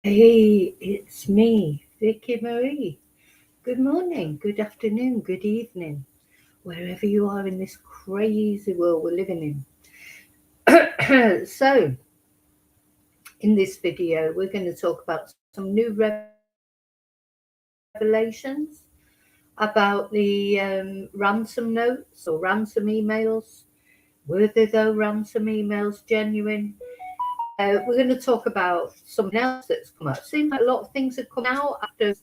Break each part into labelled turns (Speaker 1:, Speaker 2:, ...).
Speaker 1: Hey, it's me, Vicky Marie. Good morning, good afternoon, good evening, wherever you are in this crazy world we're living in. So, in this video, we're going to talk about some new revelations about the ransom notes or ransom emails. Were they, though, ransom emails genuine? We're going to talk about something else that's come out. Seems like a lot of things have come out after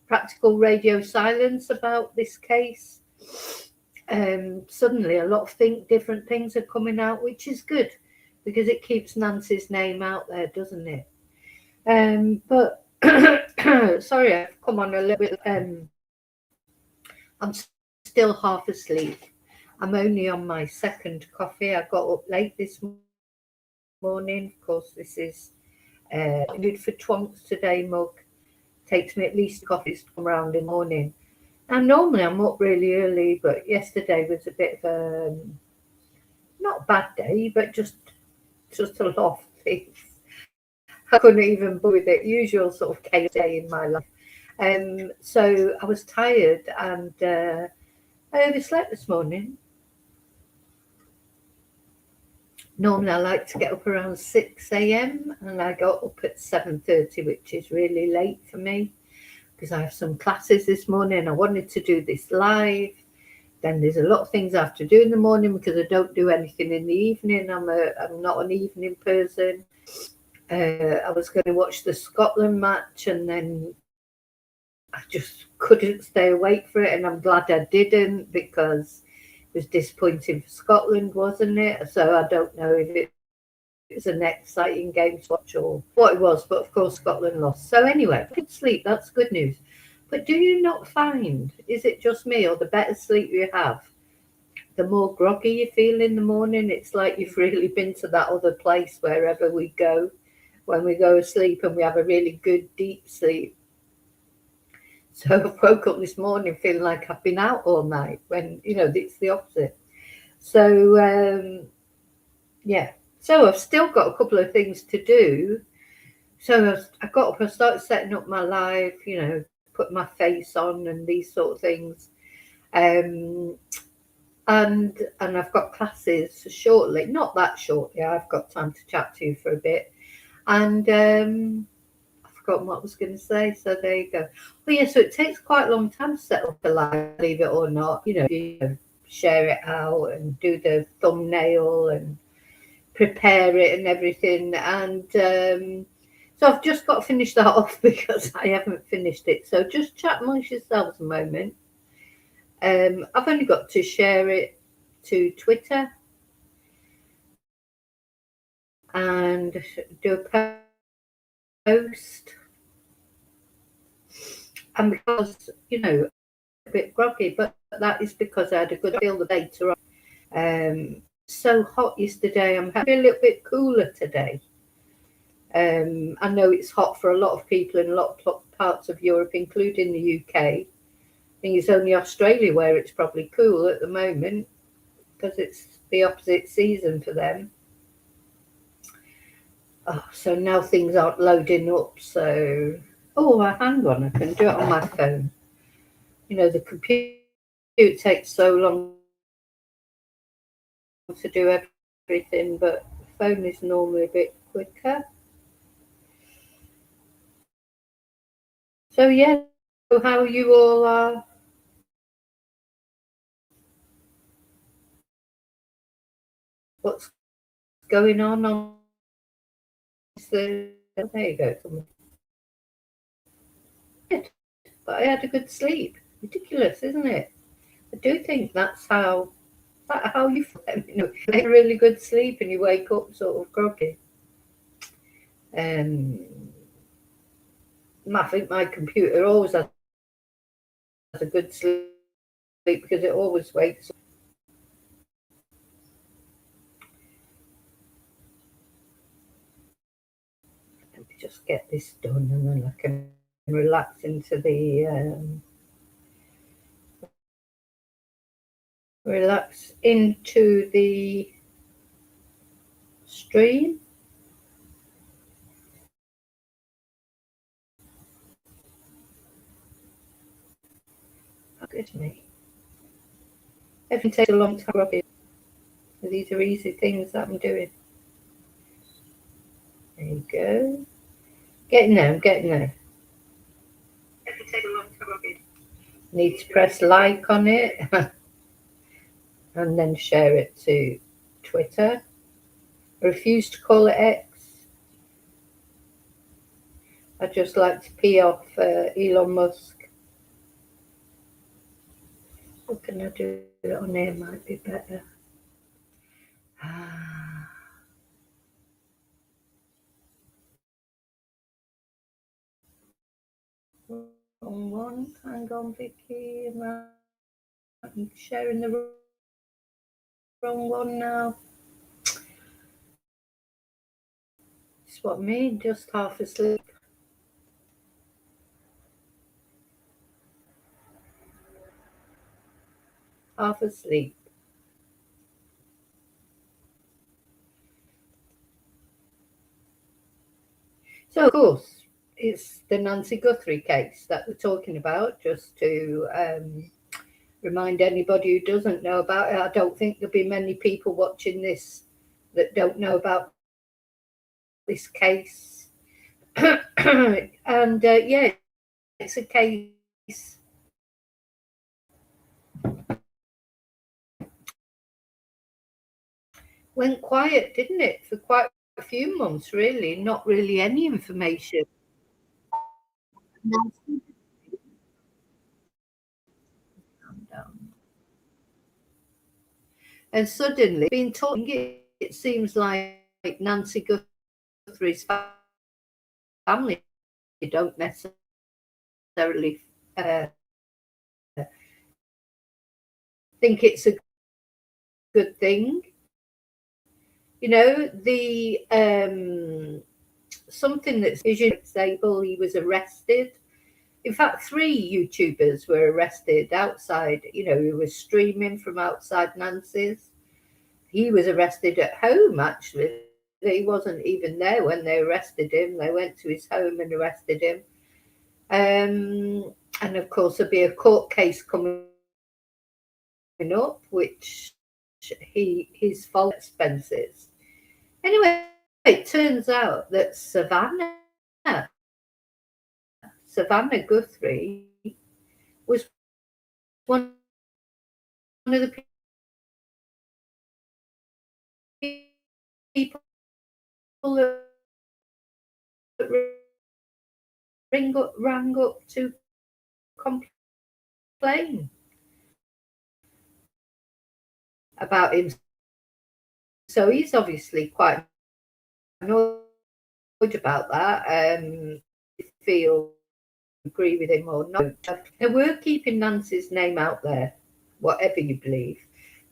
Speaker 1: practical radio silence about this case. Suddenly a lot of different things are coming out, which is good because it keeps Nancy's name out there, doesn't it? But sorry, I've come on a little bit. I'm still half asleep. I'm only on my second coffee. I got up late this morning. Of course, this is good for twonks today mug. Takes me at least coffees to come around in the morning. And normally I'm up really early, but yesterday was a bit of a not a bad day, but just a lot of things. I couldn't even bother with it. Usual sort of chaos day in my life. So I was tired and I overslept this morning. Normally I like to get up around 6 a.m. and I got up at 7:30, which is really late for me because I have some classes this morning. I wanted to do this live. Then there's a lot of things I have to do in the morning because I don't do anything in the evening. I'm not an evening person. I was going to watch the Scotland match and then I just couldn't stay awake for it, and I'm glad I didn't because it was disappointing for Scotland, wasn't it? So I don't know if it was an exciting game to watch or what it was, but of course Scotland lost. So anyway, good sleep. That's good news. But do you not find, is it just me, or the better sleep you have, the more groggy you feel in the morning? It's like you've really been to that other place wherever we go when we go to sleep and we have a really good deep sleep. So I woke up this morning feeling like I've been out all night when, it's the opposite. So, yeah. So I've still got a couple of things to do. So I got up, I started setting up my life, put my face on and these sort of things. Um, and I've got classes shortly, not that shortly. I've got time to chat to you for a bit, and I've forgotten what I was going to say. So there you go. Well, yeah. So it takes quite a long time to set up a live, believe it or not. You share it out and do the thumbnail and prepare it and everything, and so I've just got to finish that off because I haven't finished it. So just chat amongst yourselves a moment. I've only got to share it to Twitter and do a post. And because, a bit groggy, but that is because I had a good feel the later on. So hot yesterday. I'm having a little bit cooler today. I know it's hot for a lot of people in a lot of parts of Europe, including the UK. I think it's only Australia where it's probably cool at the moment because it's the opposite season for them. Oh, so now things aren't loading up. So, hang on, I can do it on my phone. The computer takes so long to do everything, but the phone is normally a bit quicker. So, yeah, so how you all are. What's going on the. There you go. But I had a good sleep. Ridiculous, isn't it? I do think that's how you feel. A really good sleep and you wake up sort of groggy. Um, I think my computer always has a good sleep because it always wakes up. Let me just get this done and then I can relax into the stream. Good me. Everything takes a long time, Robbie. These are easy things that I'm doing. There you go. Getting there, I'm getting there. Everything takes a long time, Robbie. Need to press like on it and then share it to Twitter. I refuse to call it X. I just like to pee off Elon Musk. What can I do it on here? Might be better. Wrong one. Hang on, Vicky. I'm sharing the wrong one now. It's what I mean, just half asleep. Half asleep. So, of course, it's the Nancy Guthrie case that we're talking about, just to remind anybody who doesn't know about it. I don't think there'll be many people watching this that don't know about this case. And yeah, it's a case went quiet, didn't it, for quite a few months, really. Not really any information. And suddenly, being talking, it seems like Nancy Guthrie's family don't necessarily think it's a good thing. You know, the something that's visually disabled, he was arrested. In fact, 3 YouTubers were arrested outside. You know, he was streaming from outside Nancy's. He was arrested at home, actually. He wasn't even there when they arrested him. They went to his home and arrested him. And of course, there'll be a court case coming up, which his fault expenses. Anyway, it turns out that Savannah Guthrie was one of the people that rang up to complain about him. So he's obviously quite annoyed about that. Feel agree with him or not. They were keeping Nancy's name out there, whatever you believe.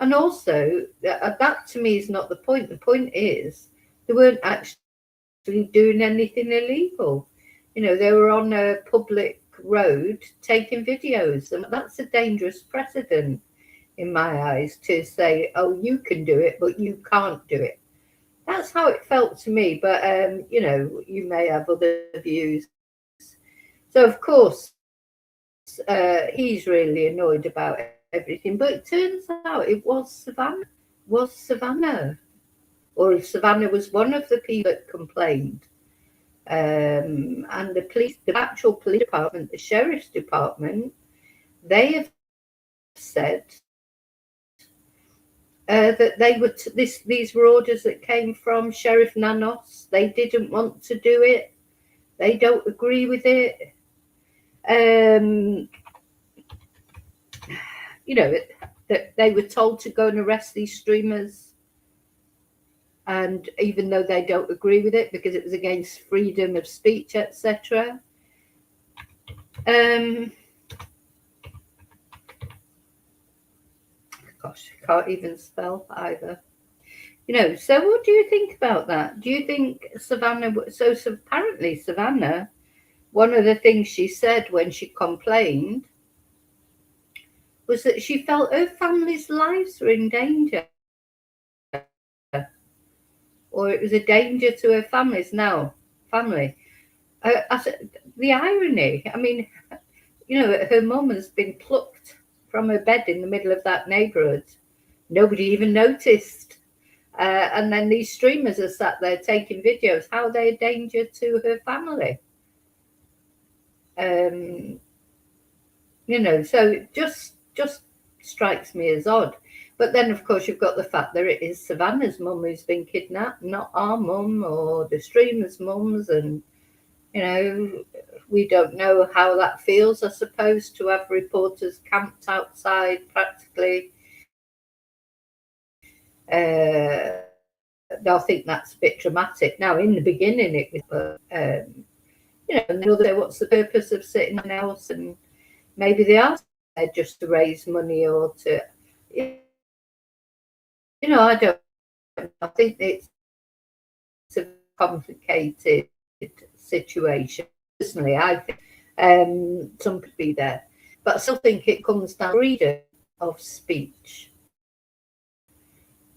Speaker 1: And also, that to me is not the point. The point is they weren't actually doing anything illegal. You know, they were on a public road taking videos, and that's a dangerous precedent in my eyes, to say, oh, you can do it, but you can't do it. That's how it felt to me. But, you know, you may have other views. So, of course, he's really annoyed about everything. But it turns out it was Savannah. Or if Savannah was one of the people that complained. And the actual police department, the sheriff's department, they have said that they were these were orders that came from Sheriff Nanos. They didn't want to do it. They don't agree with it. You know, that they were told to go and arrest these streamers, and even though they don't agree with it because it was against freedom of speech, etc. Gosh, I can't even spell either. You know, so what do you think about that? Do you think Savannah, so apparently Savannah, one of the things she said when she complained was that she felt her family's lives were in danger, or it was a danger to her family. The irony, I mean, you know, her mum has been plucked from her bed in the middle of that neighborhood. Nobody even noticed. And then these streamers are sat there taking videos. How are they a danger to her family? So it just strikes me as odd. But then, of course, you've got the fact that it is Savannah's mum who's been kidnapped, not our mum or the streamer's mums. And, we don't know how that feels, I suppose, to have reporters camped outside practically. I think that's a bit dramatic. Now, in the beginning, it was, and they'll say, what's the purpose of sitting in the house? And maybe they are there just to raise money or to, I don't know. I think it's a complicated situation. Personally, I think some could be there. But I still think it comes down to freedom of speech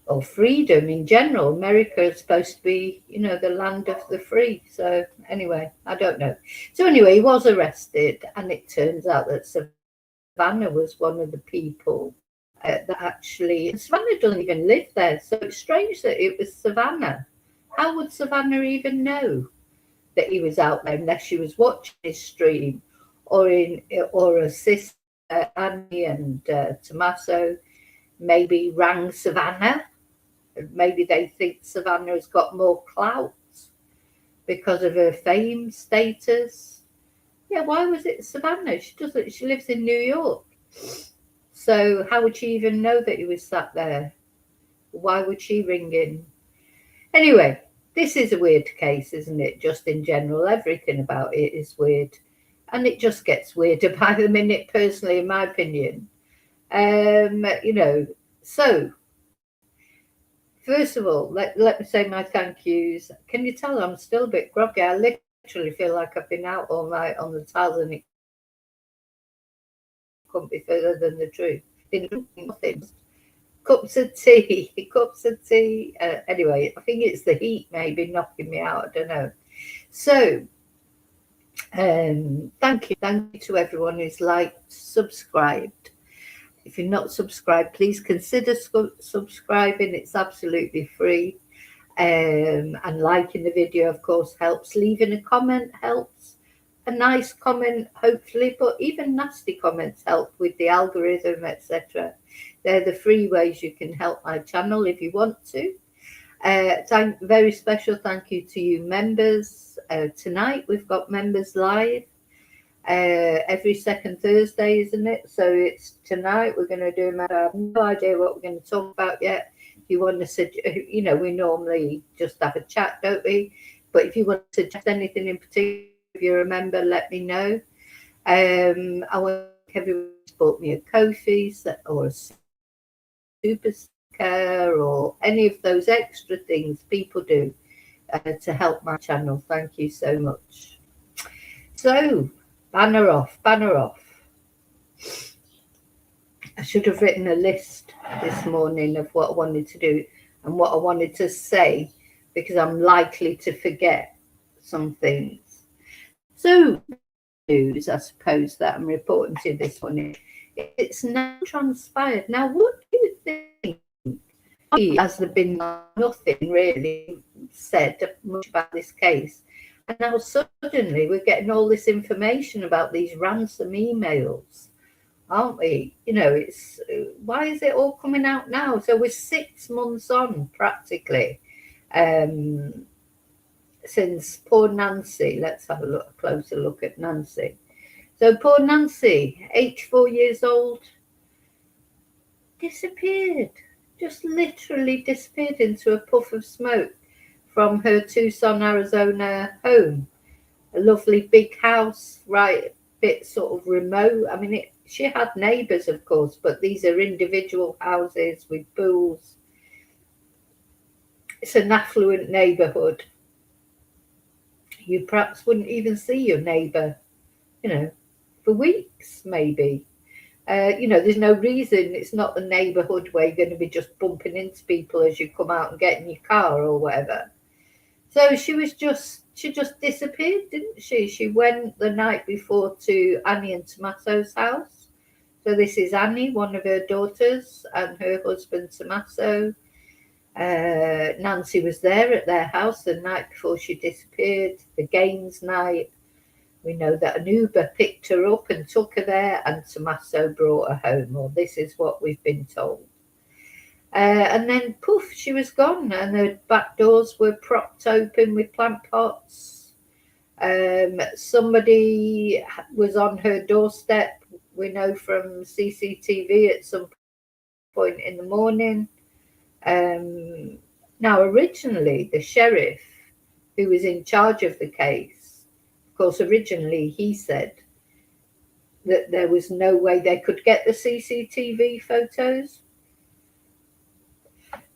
Speaker 1: or freedom in general. America is supposed to be, the land of the free. So anyway, I don't know. So anyway, he was arrested, and it turns out that Savannah was one of the people that actually, Savannah doesn't even live there. So it's strange that it was Savannah. How would Savannah even know that he was out there unless she was watching his stream, or her sister Annie and Tommaso maybe rang Savannah? Maybe they think Savannah has got more clout because of her fame status. Yeah, why was it Savannah? She lives in New York. So how would she even know that he was sat there? Why would she ring in? Anyway, this is a weird case, isn't it? Just in general, everything about it is weird. And it just gets weirder by the minute, personally, in my opinion. So first of all, let me say my thank yous. Can you tell I'm still a bit groggy? I literally feel like I've been out all night on the tiles, and it couldn't be further than the truth. Nothing. Cups of tea. Anyway, I think it's the heat maybe knocking me out. I don't know. So, thank you to everyone who's liked, subscribed. If you're not subscribed, please consider subscribing. It's absolutely free. And liking the video, of course, helps. Leaving a comment helps. A nice comment, hopefully, but even nasty comments help with the algorithm, etc. They're the free ways you can help my channel if you want to. Very special thank you to you members. Tonight we've got members live. Every second Thursday, isn't it? So it's tonight. We're going to do. I have no idea what we're going to talk about yet. If you want to, we normally just have a chat, don't we? But if you want to suggest anything in particular, if you remember, let me know. I want everyone to support me at Ko-fi's or a super sticker or any of those extra things people do to help my channel. Thank you so much. So. Banner off. I should have written a list this morning of what I wanted to do and what I wanted to say, because I'm likely to forget some things. So, news, I suppose, that I'm reporting to this morning, it's now transpired. Now, what do you think? Has there been nothing really said much about this case? And now suddenly we're getting all this information about these ransom emails, aren't we? It's why is it all coming out now? So we're 6 months on practically since poor Nancy. Let's have a closer look at Nancy. So poor Nancy, 84 years old, disappeared, just literally disappeared into a puff of smoke from her Tucson, Arizona home. A lovely big house, right, a bit sort of remote. I mean, she had neighbours, of course, but these are individual houses with pools. It's an affluent neighbourhood. You perhaps wouldn't even see your neighbour, for weeks, maybe. There's no reason. It's not the neighbourhood where you're going to be just bumping into people as you come out and get in your car or whatever. So she just disappeared, didn't she? She went the night before to Annie and Tommaso's house. So this is Annie, one of her daughters, and her husband Tommaso. Nancy was there at their house the night before she disappeared, the games night. We know that an Uber picked her up and took her there, and Tommaso brought her home, or this is what we've been told. And then poof, she was gone, and her back doors were propped open with plant pots. Somebody was on her doorstep, we know from CCTV, at some point in the morning. Now, originally, the sheriff who was in charge of the case, of course, originally he said that there was no way they could get the CCTV photos,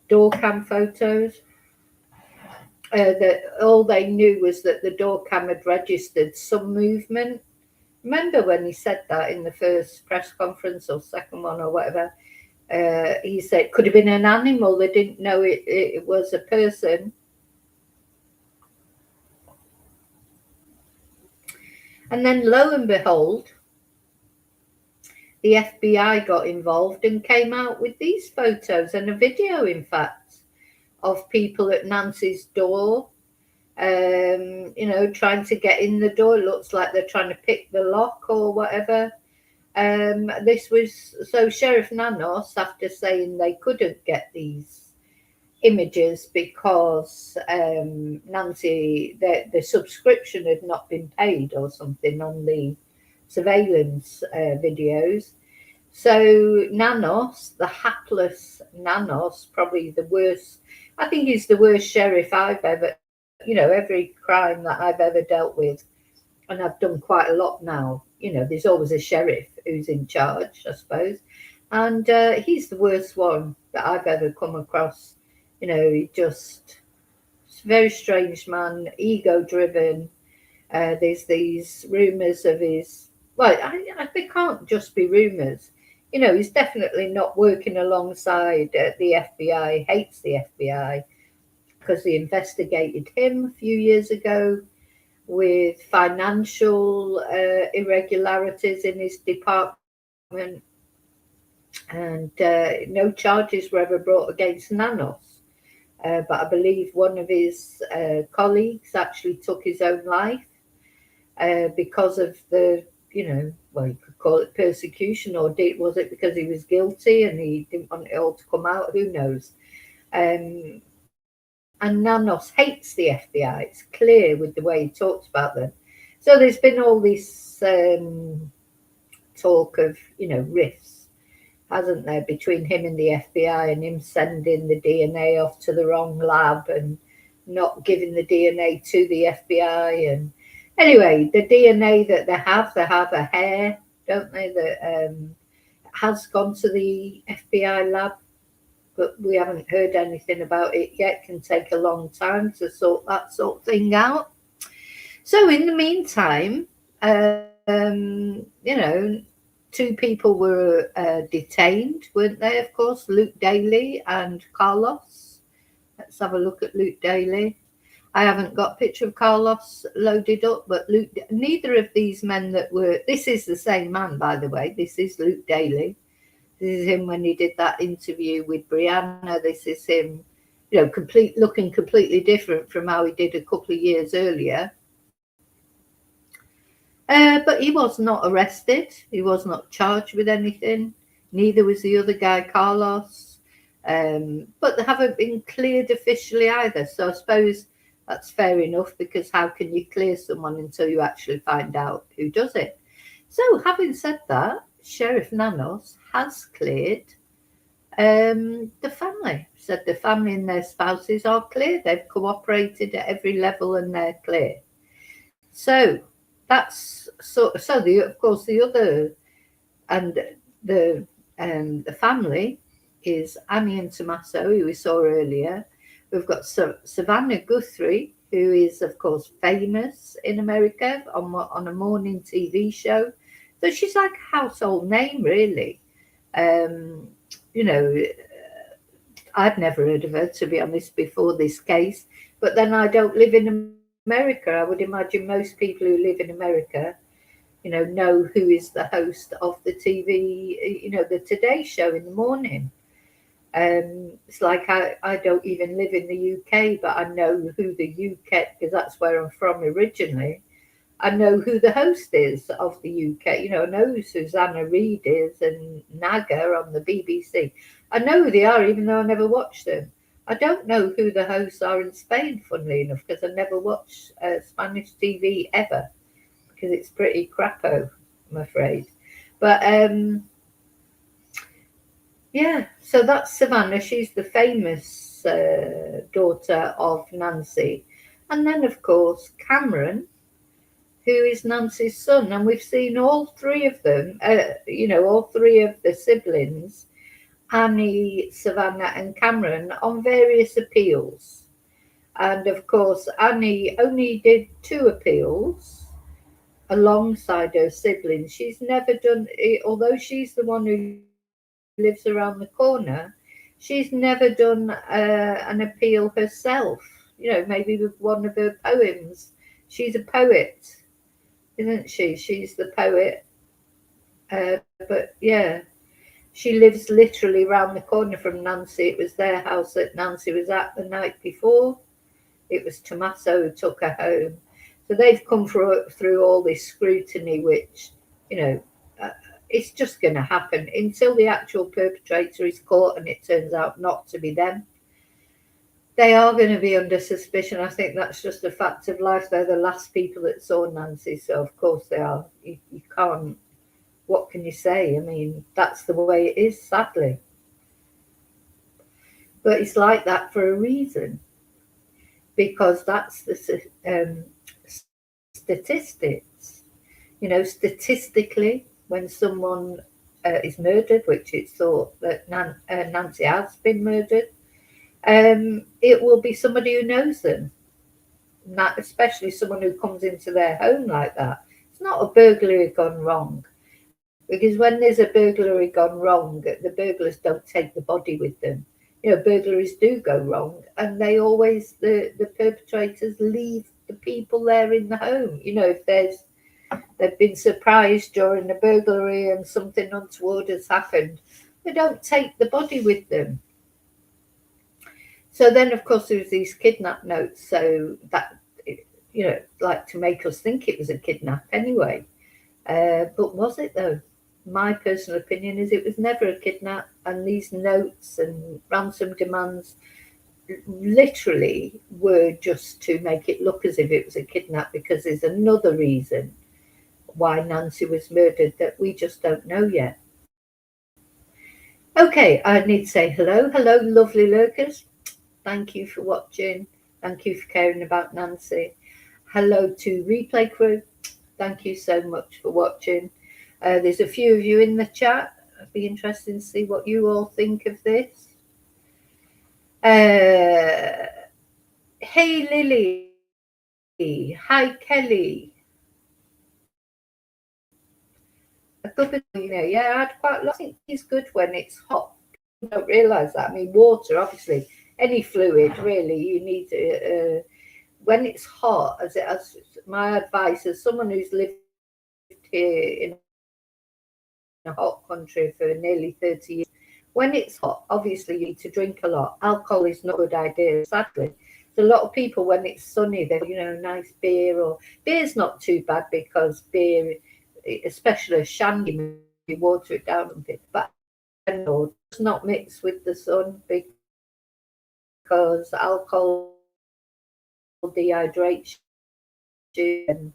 Speaker 1: door cam photos. That all they knew was that the door cam had registered some movement. Remember when he said that in the first press conference or second one or whatever? He said it could have been an animal. They didn't know it was a person. And then lo and behold, the FBI got involved and came out with these photos and a video, in fact, of people at Nancy's door, trying to get in the door. It looks like they're trying to pick the lock or whatever. This was so Sheriff Nanos, after saying they couldn't get these images because Nancy, the subscription had not been paid or something on the surveillance videos. So Nanos, the hapless Nanos, probably the worst, I think he's the worst sheriff I've ever, every crime that I've ever dealt with, and I've done quite a lot now, there's always a sheriff who's in charge, I suppose, and he's the worst one that I've ever come across. He just, it's a very strange man, ego driven. There's these rumours of his, well, they can't just be rumours. He's definitely not working alongside the FBI, hates the FBI, because they investigated him a few years ago with financial irregularities in his department, and no charges were ever brought against Nanos. But I believe one of his colleagues actually took his own life because of the, well, you could call it persecution, or was it because he was guilty and he didn't want it all to come out? Who knows? And Nanos hates the FBI. It's clear with the way he talks about them. So there's been all this talk of, rifts, hasn't there, between him and the FBI, and him sending the DNA off to the wrong lab and not giving the DNA to the FBI. And anyway, the DNA that they have a hair, don't they, that has gone to the FBI lab, but we haven't heard anything about it yet. It can take a long time to sort that sort of thing out. So in the meantime, two people were detained, weren't they? Of course, Luke Daly and Carlos. Let's have a look at Luke Daly. I haven't got a picture of Carlos loaded up, but Luke, neither of these men that were, this is the same man, by the way. This is Luke Daly. This is him when he did that interview with Brianna. This is him, looking completely different from how he did a couple of years earlier. But he was not arrested. He was not charged with anything. Neither was the other guy, Carlos. But they haven't been cleared officially either. So I suppose that's fair enough, because how can you clear someone until you actually find out who does it? So having said that, Sheriff Nanos has cleared the family. Said the family and their spouses are clear. They've cooperated at every level and they're clear. So that's of course the other, and the family is Annie and Tommaso, who we saw earlier. We've got Savannah Guthrie, who is of course famous in America on a morning TV show. So she's like a household name, really. I'd never heard of her, to be honest, before this case. But then I don't live in America. I would imagine most people who live in America know who is the host of the TV, the Today Show in the morning. It's like I don't even live in the UK, but I know who the UK, because that's where I'm from originally. I know who the host is of the UK. I know who Susanna Reid is and Naga on the BBC. I know who they are, even though I never watch them. I don't know who the hosts are in Spain, funnily enough, because I never watch Spanish TV ever, because it's pretty crapo, I'm afraid. But yeah, so that's Savannah. She's the famous daughter of Nancy. And then, of course, Cameron, who is Nancy's son. And we've seen all three of them, all three of the siblings, Annie, Savannah, and Cameron, on various appeals. And of course, Annie only did 2 appeals alongside her siblings. She's never done, although she's the one who lives around the corner, she's never done an appeal herself, maybe with one of her poems. She's a poet, isn't she? She's the poet. But yeah, she lives literally round the corner from Nancy. It was their house that Nancy was at the night before. It was Tommaso who took her home. So they've come through all this scrutiny, which, it's just going to happen until the actual perpetrator is caught and it turns out not to be them. They are going to be under suspicion. I think that's just a fact of life. They're the last people that saw Nancy, so of course they are. You can't, what can you say? I mean, that's the way it is, sadly. But it's like that for a reason, because that's the statistics. Statistically, when someone is murdered, which it's thought that Nancy has been murdered, it will be somebody who knows them, not especially someone who comes into their home like that. It's not a burglary gone wrong, because when there's a burglary gone wrong, the burglars don't take the body with them. Burglaries do go wrong, and they always, the perpetrators leave the people there in the home. If they've been surprised during the burglary and something untoward has happened, they don't take the body with them. So then, of course, there was these kidnap notes, so that, like to make us think it was a kidnap anyway. But was it though? My personal opinion is it was never a kidnap, and these notes and ransom demands literally were just to make it look as if it was a kidnap, because there's another reason why Nancy was murdered that we just don't know yet. Okay, I need to say hello, lovely lurkers. Thank you for watching. Thank you for caring about Nancy. Hello to Replay Crew. Thank you so much for watching. There's a few of you in the chat. It'd be interesting to see what you all think of this. Hey Lily. Hi Kelly. A cup of, yeah, I had quite a lot. I think it's good when it's hot. You don't realise that. I mean, water, obviously, any fluid, really, you need to, when it's hot, as my advice as someone who's lived here in a hot country for nearly 30 years, when it's hot, obviously you need to drink a lot. Alcohol is not a good idea, sadly. A lot of people, when it's sunny, they nice beer, or beer's not too bad, because beer, especially a shandy, you water it down a bit, but does not mix with the sun, because alcohol dehydrates you, and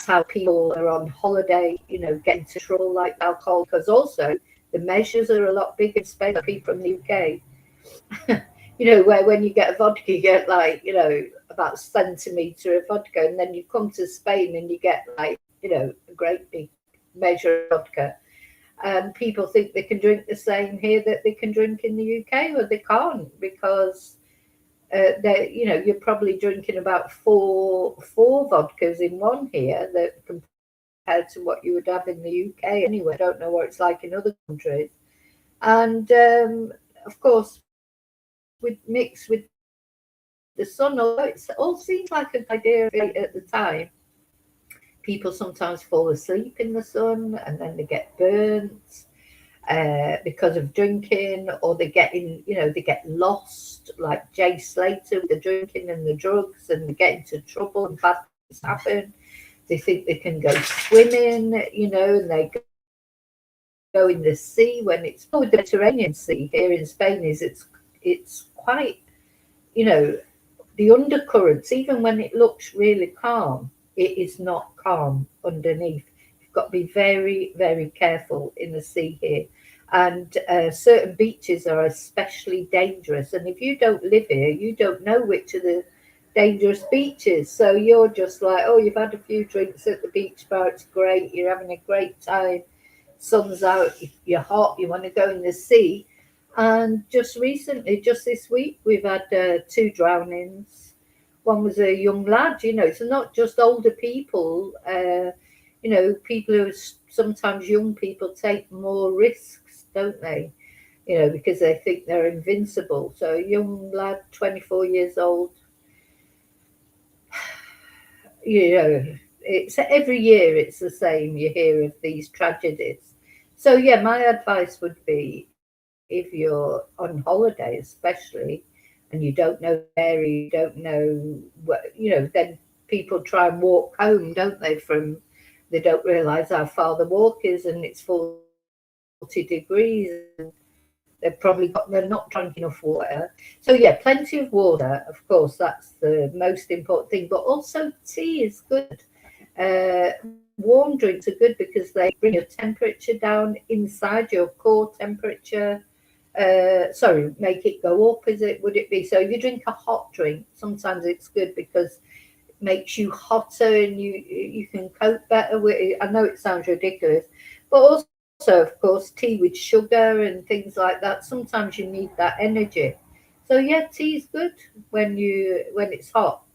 Speaker 1: how people are on holiday, get into trouble like alcohol, because also the measures are a lot bigger in Spain than people from the UK. Where when you get a vodka, you get like, about a centimetre of vodka, and then you come to Spain and you get like, a great big measure of vodka. And people think they can drink the same here that they can drink in the UK, or they can't, because you're probably drinking about four vodkas in one here, that compared to what you would have in the UK anyway. I don't know what it's like in other countries. And of course, mixed with the sun, although it all seems like an idea at the time, people sometimes fall asleep in the sun and then they get burnt because of drinking, or they get in, they get lost, like Jay Slater with the drinking and the drugs, and they get into trouble and bad things happen. They think they can go swimming, and they go in the sea when it's the Mediterranean Sea here in Spain it's quite, the undercurrents, even when it looks really calm, it is not calm underneath. You've got to be very, very careful in the sea here. And certain beaches are especially dangerous. And if you don't live here, you don't know which are the dangerous beaches. So you're just like, oh, you've had a few drinks at the beach bar, it's great, you're having a great time, sun's out, you're hot, you want to go in the sea. And just recently, just this week, we've had 2 drownings. One was a young lad, so not just older people, people who sometimes young people take more risks, don't they? Because they think they're invincible. So a young lad, 24 years old, it's every year it's the same. You hear of these tragedies. So yeah, my advice would be, if you're on holiday especially, and you don't know the area, you don't know what, then people try and walk home, don't they, they don't realise how far the walk is, and it's 40 degrees, and they're not drunk enough water. So yeah, plenty of water, of course, that's the most important thing, but also tea is good. Warm drinks are good because they bring your temperature down inside your core temperature. Make it go up, would it be? So if you drink a hot drink, sometimes it's good because it makes you hotter and you can cope better with it. I know it sounds ridiculous, but also, of course, tea with sugar and things like that. Sometimes you need that energy. So yeah, tea's good when it's hot.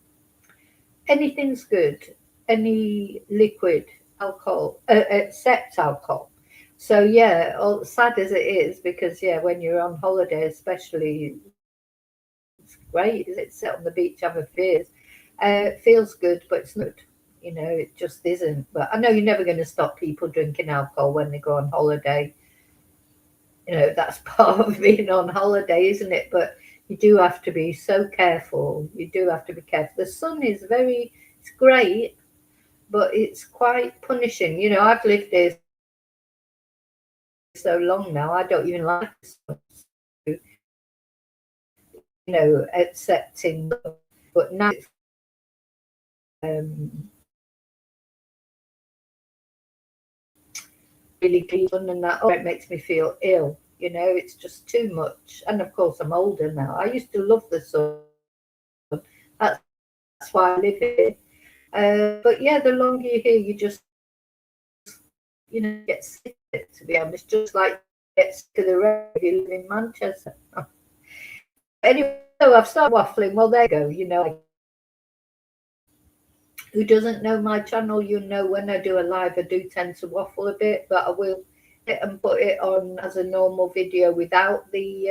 Speaker 1: Anything's good. Any liquid alcohol, except alcohol. So yeah, sad as it is, because yeah, when you're on holiday, especially, it's great. Is it sit on the beach, have a beers? It feels good, but it's not. It just isn't. But I know you're never going to stop people drinking alcohol when they go on holiday. That's part of being on holiday, isn't it? But you do have to be so careful. You do have to be careful. The sun is it's great, but it's quite punishing. I've lived here so long now, I don't even like it, accepting, but now really clean, and that it makes me feel ill. It's just too much. And of course, I'm older now. I used to love the sun. That's why I live here. But yeah, the longer you're here, you just get sick of it, to be honest, just like get sick of the road if you live in Manchester. Anyway, so I've started waffling. Well, there you go. Who doesn't know my channel, when I do a live, I do tend to waffle a bit, but I will get and put it on as a normal video without the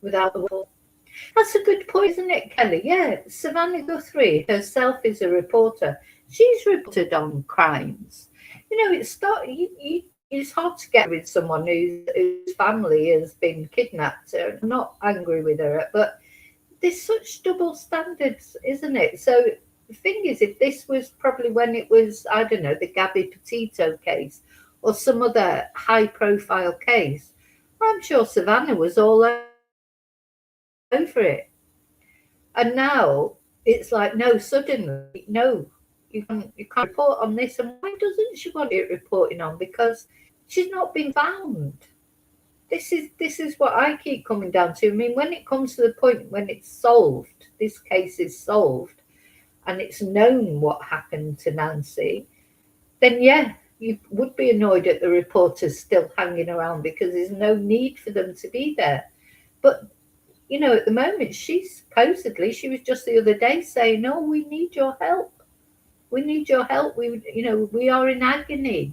Speaker 1: waffle. That's a good point, isn't it, Kelly? Yeah, Savannah Guthrie herself is a reporter. She's reported on crimes. It's hard to get with someone whose family has been kidnapped. I'm not angry with her, but there's such double standards, isn't it? So the thing is, if this was probably when it was, I don't know, the Gabby Petito case or some other high-profile case, I'm sure Savannah was all over it. And now it's like, no, suddenly, no, you can't report on this. And why doesn't she want it reporting on? Because she's not been found. This is what I keep coming down to. I mean, when it comes to the point when it's solved, this case is solved, and it's known what happened to Nancy, then yeah, you would be annoyed at the reporters still hanging around, because there's no need for them to be there. But at the moment, she was just the other day saying, "Oh, we need your help. We need your help. We are in agony."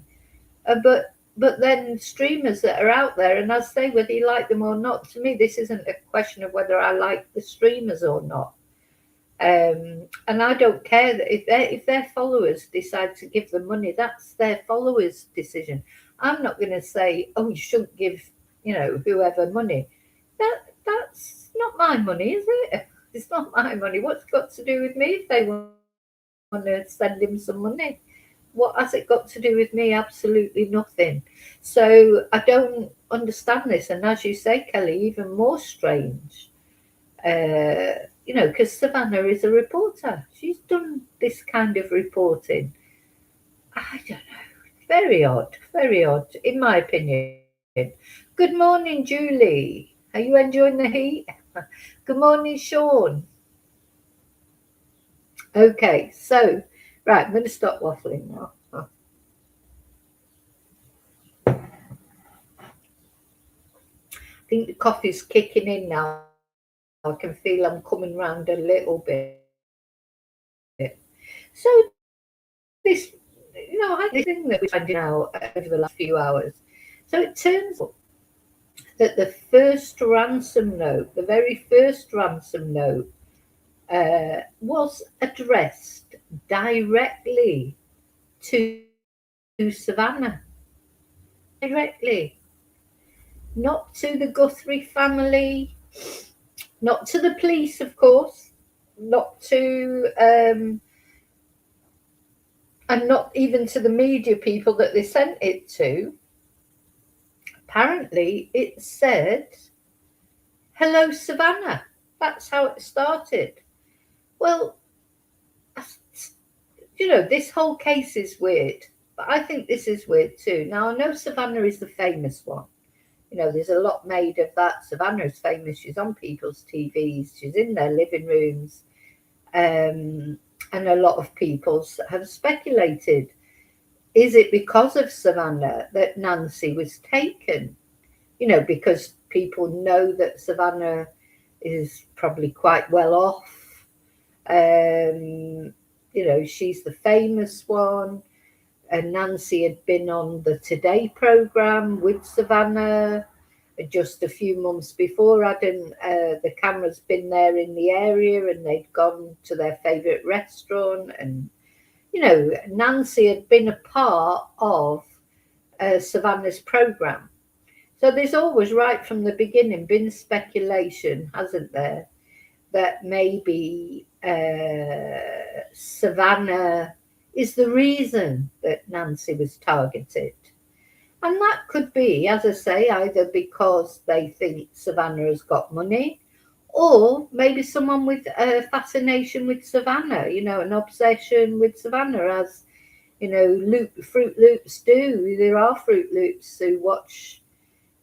Speaker 1: But then streamers that are out there, and I say, whether you like them or not, to me, this isn't a question of whether I like the streamers or not. And I don't care that if their followers decide to give them money, that's their followers' decision. I'm not going to say, oh, you shouldn't give, whoever money. That's not my money, is it? It's not my money. What's it got to do with me if they want to send him some money? What has it got to do with me? Absolutely nothing. So I don't understand this. And as you say, Kelly, even more strange. Because Savannah is a reporter. She's done this kind of reporting. I don't know. Very odd, in my opinion. Good morning, Julie. Are you enjoying the heat? Good morning, Sean. Okay, so, right, I'm going to stop waffling now. I think the coffee's kicking in now. I can feel I'm coming round a little bit. So this, I had this thing that we're finding out over the last few hours. So it turns out that the first ransom note, the very first ransom note, was addressed directly to Savannah. Directly. Not to the Guthrie family, not to the police, of course, not to, and not even to the media people that they sent it to. Apparently, it said, "Hello, Savannah." That's how it started. Well, this whole case is weird, but I think this is weird too. Now, I know Savannah is the famous one. There's a lot made of that. Savannah is famous. She's on people's TVs. She's in their living rooms. And a lot of people have speculated, is it because of Savannah that Nancy was taken? Because people know that Savannah is probably quite well off. She's the famous one. And Nancy had been on the Today programme with Savannah just a few months before. The camera's been there in the area and they'd gone to their favourite restaurant. And, Nancy had been a part of Savannah's programme. So there's always, right from the beginning, been speculation, hasn't there, that maybe Savannah is the reason that Nancy was targeted. And that could be, as I say, either because they think Savannah has got money, or maybe someone with a fascination with Savannah, an obsession with Savannah, as, Fruit Loops do. There are Fruit Loops who watch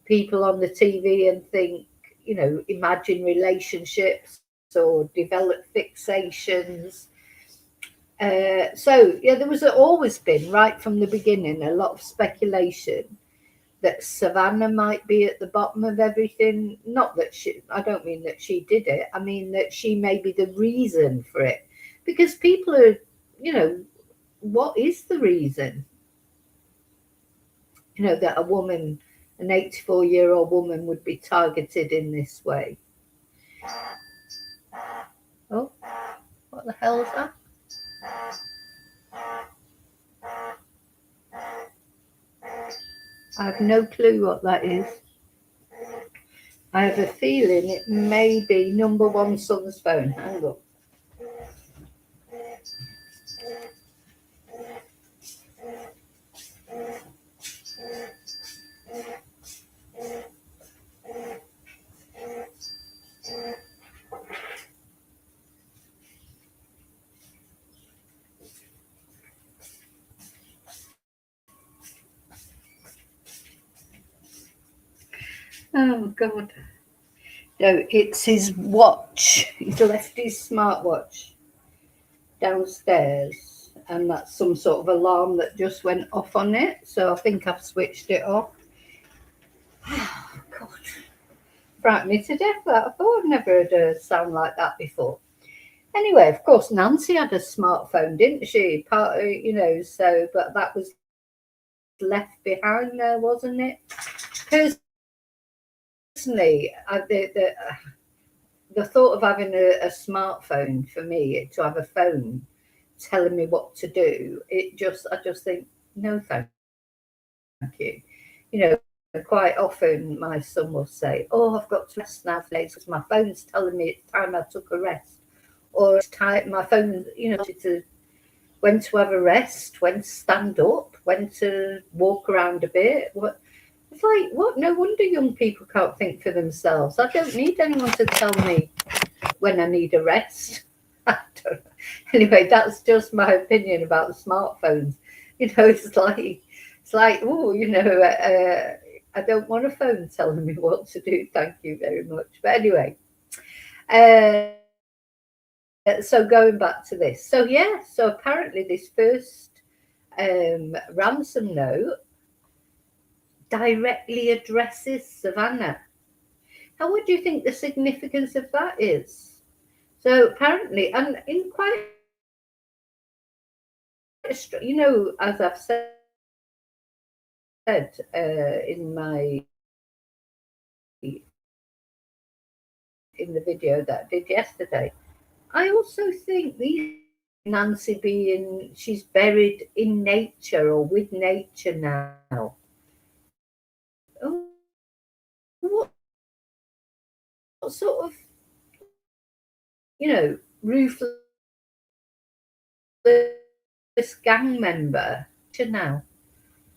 Speaker 1: people on the TV and think, imagine relationships or develop fixations. There was always been, right from the beginning, a lot of speculation that Savannah might be at the bottom of everything. Not that I don't mean that she did it. I mean that she may be the reason for it. Because people are, what is the reason? That a woman, an 84-year-old woman, would be targeted in this way. Oh, what the hell is that? I have no clue what that is. I have a feeling it may be number one son's phone. Hang on. Oh, God. No, it's his watch. He's left his smartwatch downstairs, and that's some sort of alarm that just went off on it. So I think I've switched it off. Oh, God. Frightened me to death, that. I thought I'd never heard a sound like that before. Anyway, of course, Nancy had a smartphone, didn't she? But that was left behind there, wasn't it? Personally, the thought of having a smartphone for me, to have a phone telling me what to do, I just think, no, thank you. You know, quite often my son will say, "Oh, I've got to rest now for days because my phone's telling me it's time I took a rest," or it's time my phone, to when to have a rest, when to stand up, when to walk around a bit. What? It's like, what? No wonder young people can't think for themselves. I don't need anyone to tell me when I need a rest. I don't know. Anyway, that's just my opinion about the smartphones. It's like, oh, I don't want a phone telling me what to do. Thank you very much. But anyway, so going back to this. So apparently this first ransom note directly addresses Savannah. Now, what do you think the significance of that is? So apparently, and in quite, as I've said in the video that I did yesterday, I also think Nancy she's buried in nature or with nature now. Oh, what sort of, ruthless gang member now?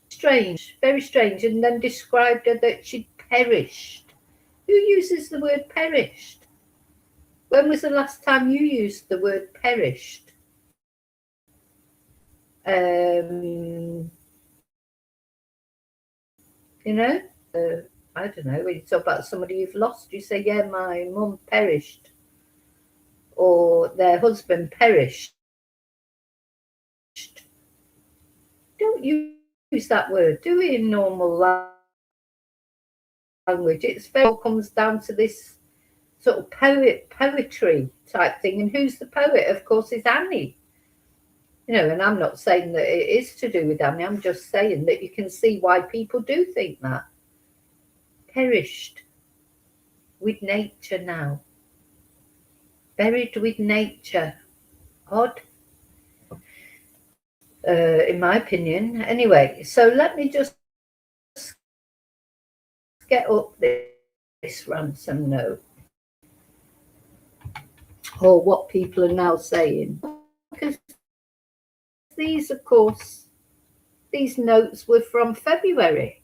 Speaker 1: Strange, very strange. And then described her that she'd perished. Who uses the word perished? When was the last time you used the word perished? I don't know, when you talk about somebody you've lost, you say, yeah, my mum perished, or their husband perished. Don't use that word, do it in normal language. It all comes down to this sort of poetry type thing. And who's the poet? Of course, is Annie. And I'm not saying that it is to do with Annie. I'm just saying that you can see why people do think that. Perished with nature now. Buried with nature. Odd. In my opinion. Anyway, so let me just get up this ransom note. Or what people are now saying. Because these, of course, these notes were from February.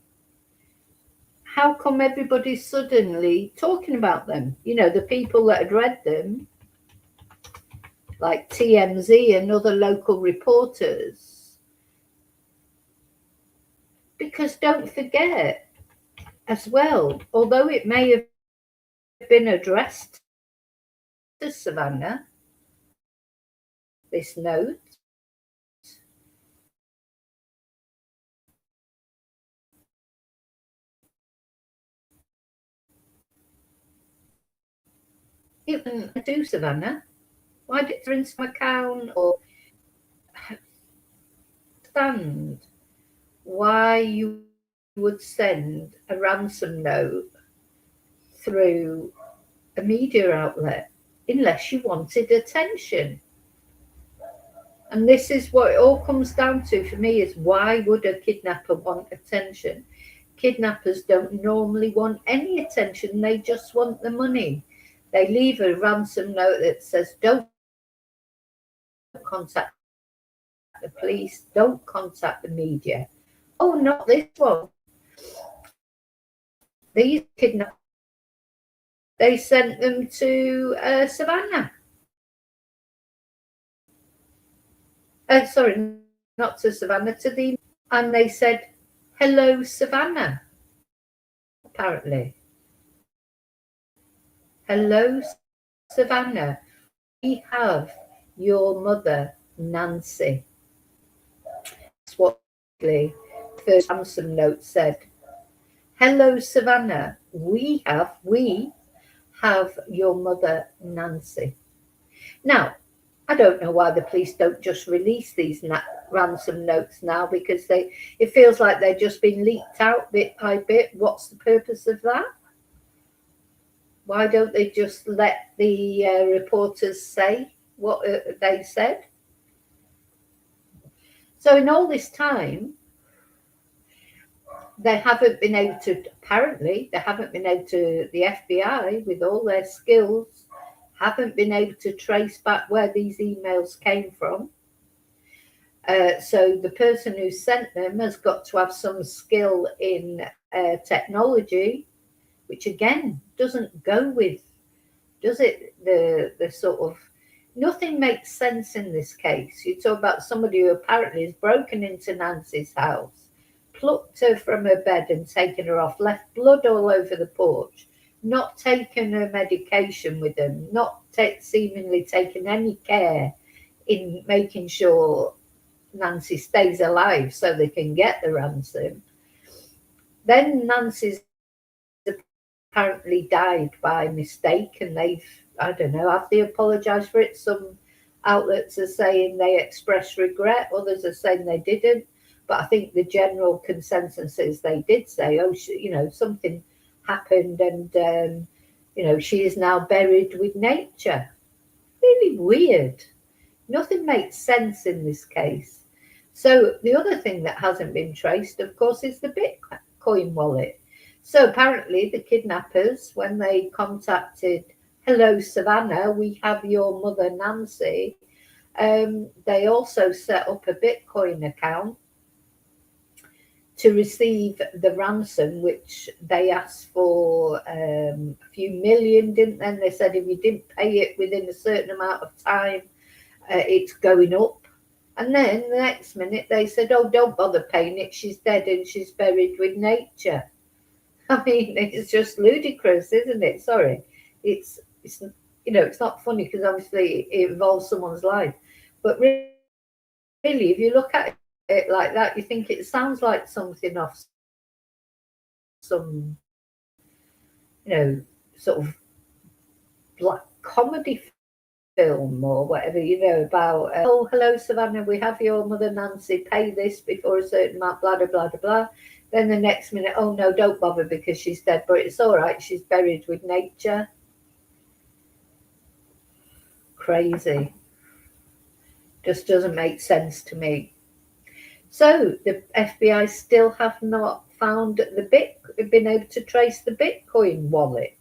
Speaker 1: How come everybody's suddenly talking about them? The people that had read them, like TMZ and other local reporters. Because don't forget, as well, although it may have been addressed to Savannah, this note, it wouldn't do Savannah. Why did it rinse my account or understand why you would send a ransom note through a media outlet unless you wanted attention? And this is what it all comes down to for me, is why would a kidnapper want attention? Kidnappers don't normally want any attention. They just want the money. They leave a ransom note that says, don't contact the police, don't contact the media. Oh, not this one. These kidnappers, they sent them to Savannah. Sorry, not to Savannah, and they said, hello, Savannah, apparently. Hello, Savannah, we have your mother, Nancy. That's what the first ransom note said. Hello, Savannah, we have your mother, Nancy. Now, I don't know why the police don't just release these ransom notes now, because it feels like they're just being leaked out bit by bit. What's the purpose of that? Why don't they just let the reporters say what they said? So in all this time, they haven't been able to, apparently, they haven't been able to, the FBI, with all their skills, haven't been able to trace back where these emails came from. So the person who sent them has got to have some skill in technology, which again doesn't go with, does it? The sort of, nothing makes sense in this case. You talk about somebody who apparently has broken into Nancy's house, plucked her from her bed and taken her off, left blood all over the porch, not taken her medication with them, not seemingly taken any care in making sure Nancy stays alive so they can get the ransom. Then Nancy's apparently died by mistake, and they've, I don't know, have they apologised for it? Some outlets are saying they expressed regret, others are saying they didn't. But I think the general consensus is they did say, oh, something happened, and she is now buried with nature. Really weird. Nothing makes sense in this case. So the other thing that hasn't been traced, of course, is the Bitcoin wallet. So apparently the kidnappers, when they contacted, hello, Savannah, we have your mother, Nancy, they also set up a Bitcoin account to receive the ransom, which they asked for a few million, didn't they? And they said if you didn't pay it within a certain amount of time, it's going up. And then the next minute they said, oh, don't bother paying it, she's dead and she's buried with nature. I mean, it's just ludicrous, isn't it? Sorry. It's it's not funny because obviously it involves someone's life. But really, if you look at it like that, you think it sounds like something off some, sort of black comedy film or whatever, about, oh, hello, Savannah, we have your mother, Nancy, pay this before a certain amount, blah, blah, blah, blah. Then the next minute, oh, no, don't bother because she's dead, but it's all right, she's buried with nature. Crazy. Just doesn't make sense to me. So the FBI still have not found been able to trace the Bitcoin wallet.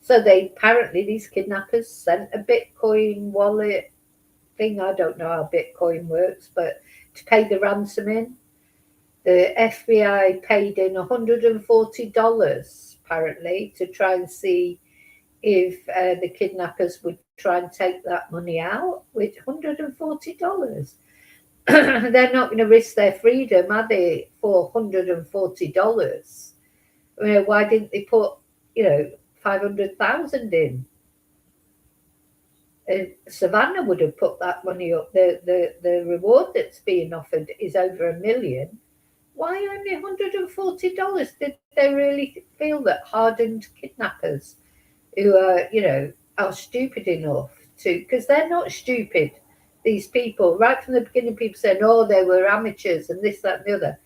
Speaker 1: So these kidnappers sent a Bitcoin wallet thing. I don't know how Bitcoin works, but to pay the ransom in, the FBI paid in $140 apparently to try and see if the kidnappers would try and take that money out with $140. They're not going to risk their freedom, are they, for $140? Why didn't they put, 500,000 in? Savannah would have put that money up. The reward that's being offered is over $1 million. Why only $140? Did they really feel that hardened kidnappers who are stupid enough to, because they're not stupid, these people, right from the beginning, people saying, oh, they were amateurs and this, that, and the other.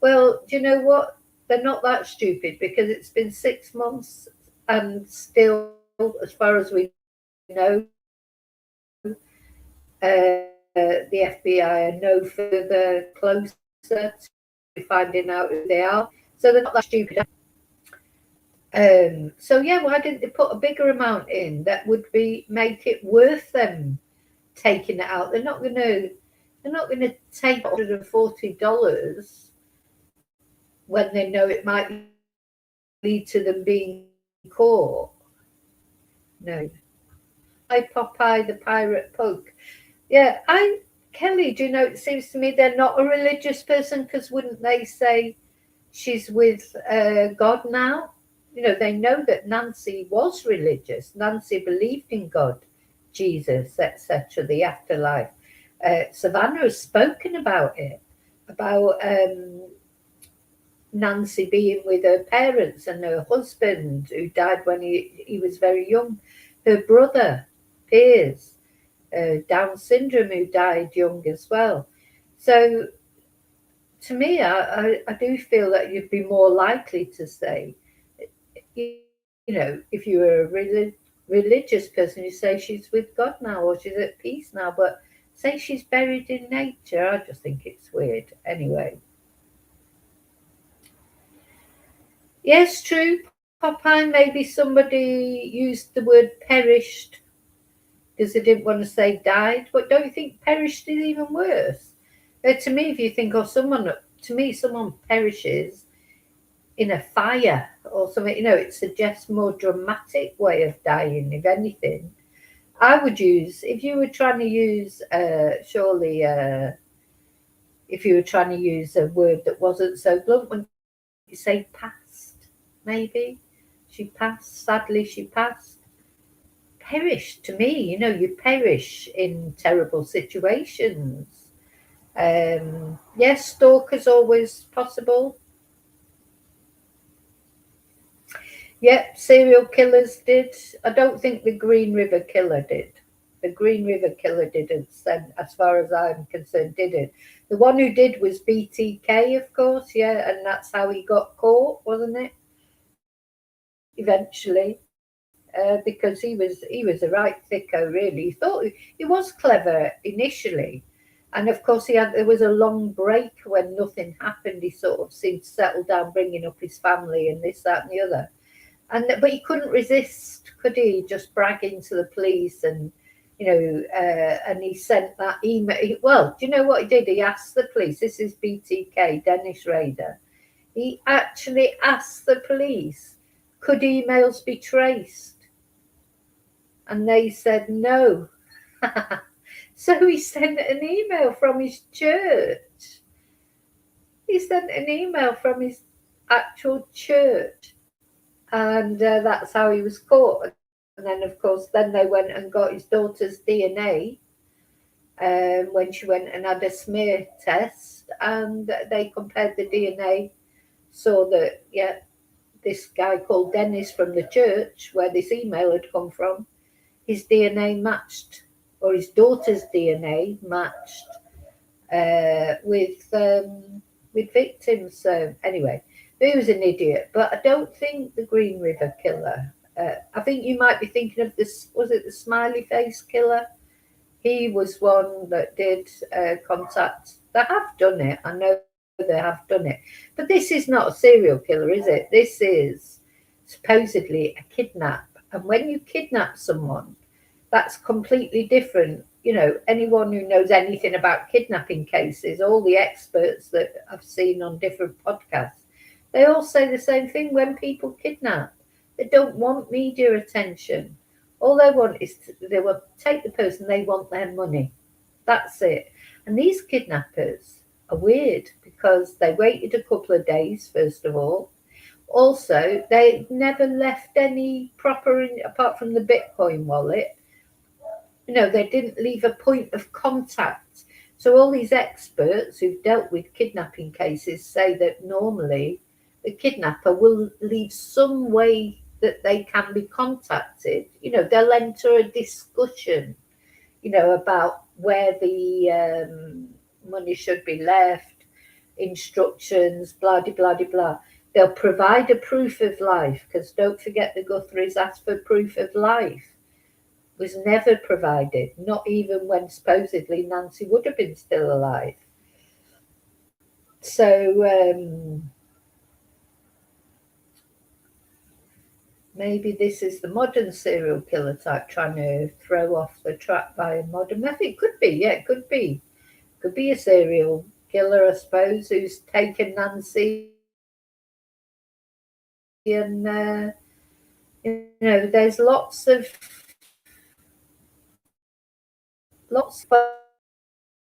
Speaker 1: Well, do you know what? They're not that stupid because it's been 6 months and still, as far as we know, the FBI are no further closer to finding out who they are. So they're not that stupid. So yeah, why didn't they put a bigger amount in that would make it worth them taking it out? They're not going to take $140 when they know it might lead to them being caught. No. Hi, Popeye the Pirate Poke. Yeah, Kelly, do you know, it seems to me they're not a religious person, because wouldn't they say she's with God now? They know that Nancy was religious. Nancy believed in God, Jesus, etc., the afterlife. Savannah has spoken about it, about Nancy being with her parents and her husband, who died when he was very young, her brother, Piers, Down syndrome, who died young as well. So to me, I do feel that you'd be more likely to say, if you were a religious person, you say she's with God now or she's at peace now, but say she's buried in nature, I just think it's weird. Anyway. Yes, true, Popeye. Maybe somebody used the word perished because they didn't want to say died. But don't you think perished is even worse? To me, if you think of someone, to me, someone perishes in a fire or something, it suggests more dramatic way of dying, if anything. I would use, if you were trying to use, surely, if you were trying to use a word that wasn't so blunt, when you say passed, maybe. She passed, sadly, she passed. Perished, to me, you perish in terrible situations. Yes, stalkers always possible. Yep, serial killers did. I don't think the Green River Killer did. The Green River Killer didn't, as far as I'm concerned, did it. The one who did was BTK, of course, yeah, and that's how he got caught, wasn't it? Eventually, because he was a right thicko, really. He thought he was clever initially, and of course there was a long break when nothing happened. He sort of seemed to settle down, bringing up his family and this, that, and the other. But he couldn't resist, could he? Just bragging to the police, and and he sent that email. Well, do you know what he did? He asked the police. This is BTK, Dennis Rader. He actually asked the police, could emails be traced? And they said no. So he sent an email from his church. He sent an email from his actual church. And that's how he was caught. And then, of course, then they went and got his daughter's DNA when she went and had a smear test, and they compared the DNA, saw that, yeah, this guy called Dennis from the church, where this email had come from, his DNA matched, or his daughter's DNA matched with victims. So anyway, he was an idiot, but I don't think the Green River Killer. I think you might be thinking of this. Was it the smiley face killer? He was one that did contact. They have done it. I know they have done it, but this is not a serial killer, is it? This is supposedly a kidnap, and when you kidnap someone, that's completely different. Anyone who knows anything about kidnapping cases, all the experts that I've seen on different podcasts, they all say the same thing. When people kidnap, they don't want media attention. All they want is they will take the person, they want their money. That's it. And these kidnappers are weird because they waited a couple of days, first of all. Also, they never left any proper, apart from the Bitcoin wallet, they didn't leave a point of contact. So all these experts who've dealt with kidnapping cases say that normally the kidnapper will leave some way that they can be contacted. They'll enter a discussion, about where the money should be left, instructions, blah, blah, blah, blah. They'll provide a proof of life, because don't forget the Guthries asked for proof of life. Was never provided, not even when supposedly Nancy would have been still alive. So maybe this is the modern serial killer type trying to throw off the track by a modern method. It could be, yeah, it could be. Could be a serial killer, I suppose, who's taken Nancy and there's lots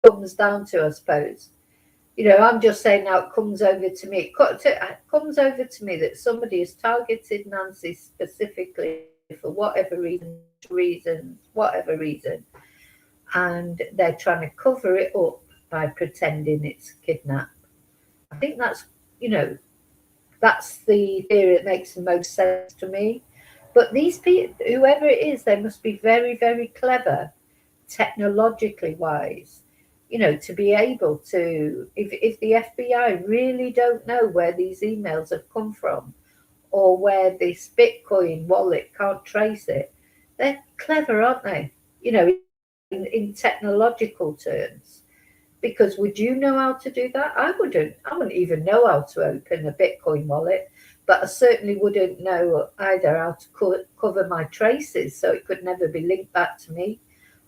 Speaker 1: comes down to, I suppose. I'm just saying now it comes over to me. It comes over to me that somebody has targeted Nancy specifically for whatever reason, and they're trying to cover it up by pretending it's a kidnap. I think that's the theory that makes the most sense to me. But these people, whoever it is, they must be very, very clever, technologically wise, to be able to, if the FBI really don't know where these emails have come from, or where this Bitcoin wallet can't trace it. They're clever, aren't they? In technological terms. Because would you know how to do that? I wouldn't. I wouldn't even know how to open a Bitcoin wallet, but I certainly wouldn't know either how to cover my traces so it could never be linked back to me.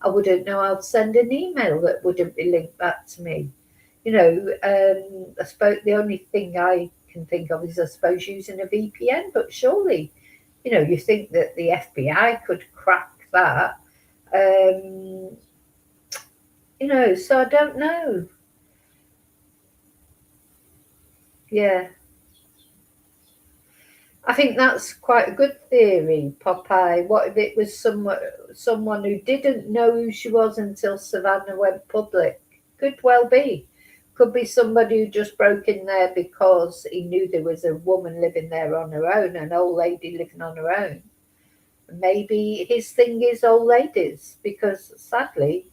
Speaker 1: I wouldn't know how to send an email that wouldn't be linked back to me. I suppose the only thing I can think of is, I suppose, using a VPN, but surely, you think that the FBI could crack that. So I don't know. Yeah. I think that's quite a good theory, Popeye. What if it was someone who didn't know who she was until Savannah went public? Could well be. Could be somebody who just broke in there because he knew there was a woman living there on her own, an old lady living on her own. Maybe his thing is old ladies, because sadly,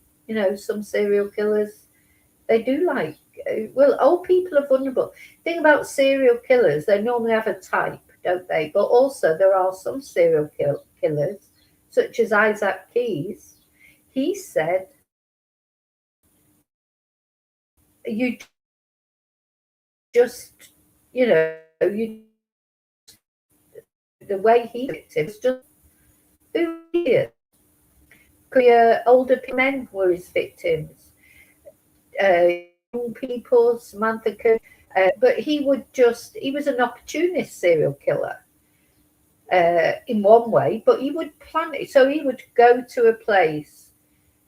Speaker 1: some serial killers, they do like, well, old people are vulnerable. Thing about serial killers, they normally have a type, don't they? But also there are some serial killers, such as Isaac Keys. He said, you just, you the way he victims just who is. Older men were his victims. Young people, Samantha Cook, but he was an opportunist serial killer in one way, but he would plan it. So he would go to a place.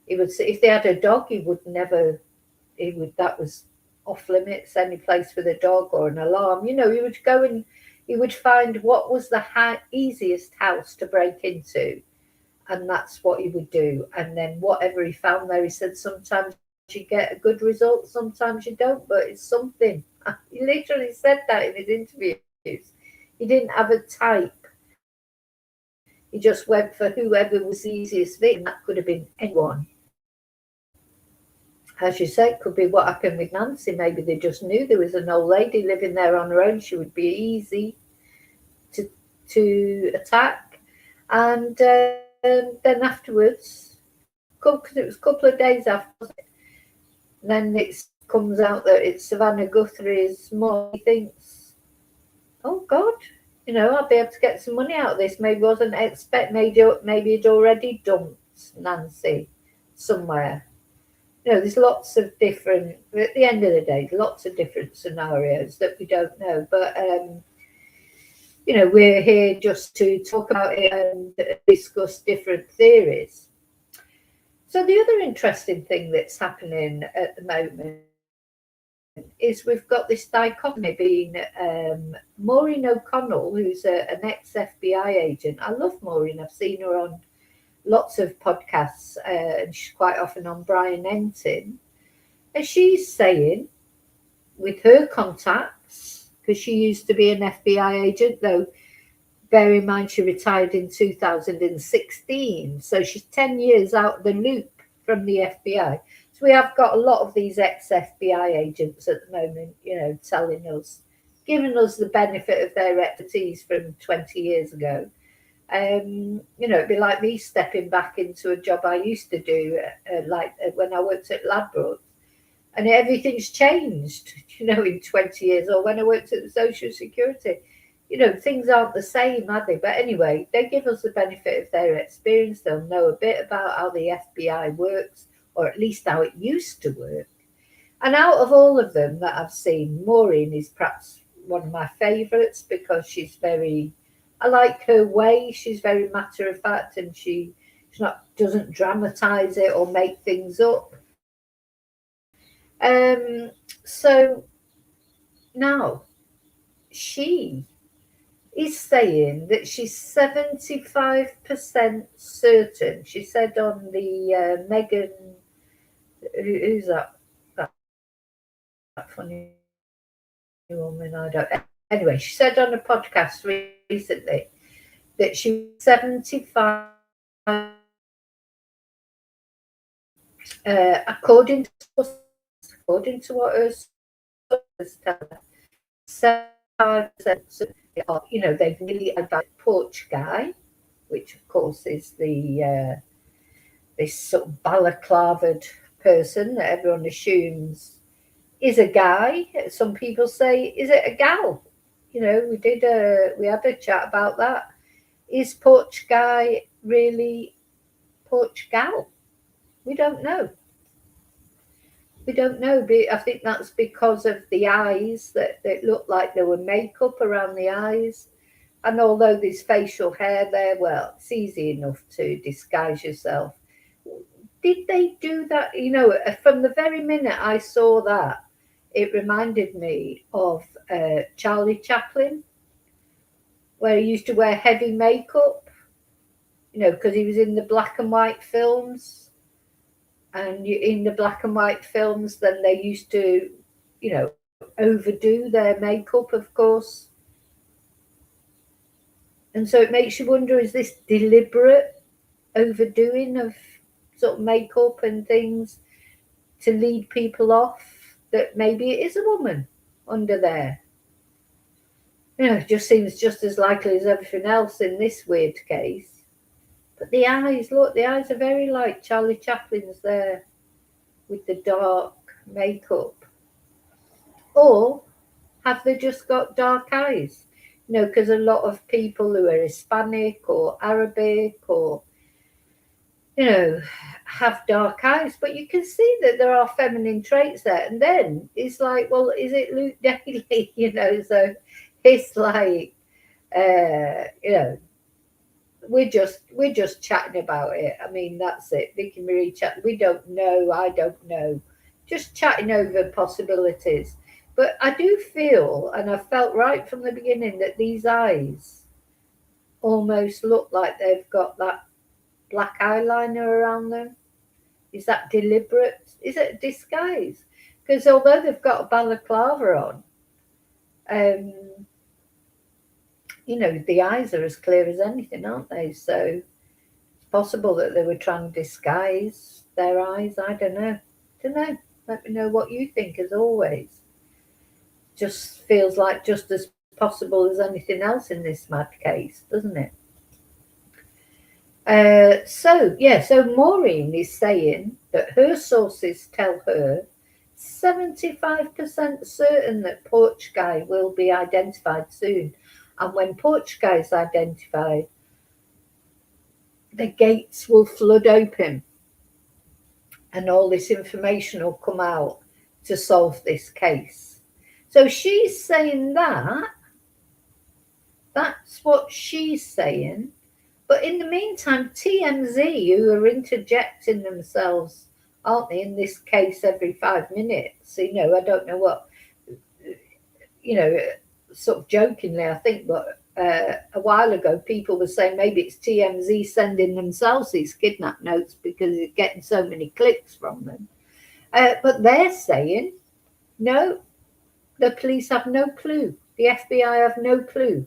Speaker 1: He would, if they had a dog, that was off limits, any place with a dog or an alarm. He would go and he would find what was the easiest house to break into. And that's what he would do. And then whatever he found there, he said, sometimes you get a good result, sometimes you don't, but it's something. He literally said that in his interviews. He didn't have a type. He just went for whoever was the easiest victim. That could have been anyone. As you say, it could be what happened with Nancy. Maybe they just knew there was an old lady living there on her own. She would be easy to attack. And then afterwards, because it was a couple of days after, then it comes out that it's Savannah Guthrie's mom. He thinks, oh God, I'll be able to get some money out of this. Maybe wasn't maybe he'd already dumped Nancy somewhere. There's lots of different, at the end of the day, lots of different scenarios that we don't know. But we're here just to talk about it and discuss different theories. So the other interesting thing that's happening at the moment is we've got this dichotomy being Maureen O'Connell, who's an ex-FBI agent. I love Maureen. I've seen her on lots of podcasts, and she's quite often on Brian Entin. And she's saying, with her contacts, because she used to be an FBI agent, though bear in mind she retired in 2016, so she's 10 years out of the loop from the FBI. So we have got a lot of these ex-FBI agents at the moment, telling us, giving us the benefit of their expertise from 20 years ago. It'd be like me stepping back into a job I used to do, when I worked at Ladbrokes, and everything's changed, in 20 years, or when I worked at the Social Security. Things aren't the same, are they? But anyway, they give us the benefit of their experience. They'll know a bit about how the FBI works, or at least how it used to work. And out of all of them that I've seen, Maureen is perhaps one of my favourites, because I like her way. She's very matter of fact, and she doesn't dramatise it or make things up. So now she is saying that she's 75% certain. She said on the Megan, who's that funny woman? I don't. Anyway, she said on a podcast recently that she was 75. According to what her sources tell her, they've really advanced porch guy, which of course is the this sort of balaclavaed person that everyone assumes is a guy. Some people say, is it a gal? We had a chat about that. Is porch guy really porch gal? We don't know. We don't know. I think that's because of the eyes, that it looked like there were makeup around the eyes. And although there's facial hair there, well, it's easy enough to disguise yourself. Did they do that? From the very minute I saw that, it reminded me of Charlie Chaplin, where he used to wear heavy makeup, because he was in the black and white films. And in the black and white films, then they used to, overdo their makeup, of course. And so it makes you wonder, is this deliberate overdoing of sort of makeup and things to lead people off that maybe it is a woman under there? It just seems just as likely as everything else in this weird case. But the eyes, look, the eyes are very like Charlie Chaplin's there with the dark makeup. Or have they just got dark eyes? Because a lot of people who are Hispanic or Arabic or, have dark eyes. But you can see that there are feminine traits there. And then it's like, well, is it Luke Daly? So it's like, we're just chatting about it. I mean, that's it. Vicky Marie chat. We don't know. I don't know. Just chatting over possibilities. But I do feel, and I felt right from the beginning, that these eyes almost look like they've got that black eyeliner around them. Is that deliberate? Is it a disguise? Because although they've got a balaclava on, the eyes are as clear as anything, aren't they? So it's possible that they were trying to disguise their eyes. I don't know. Let me know what you think, as always. Just feels like just as possible as anything else in this mad case, doesn't it? So Maureen is saying that her sources tell her 75% certain that porch guy will be identified soon. And when porch guy is identified, the gates will flood open and all this information will come out to solve this case. So she's saying that. That's what she's saying. But in the meantime, TMZ, who are interjecting themselves, aren't they, in this case every 5 minutes? I don't know what, sort of jokingly, I think, but a while ago, people were saying maybe it's TMZ sending themselves these kidnap notes because it's getting so many clicks from them. But they're saying, no, the police have no clue. The FBI have no clue.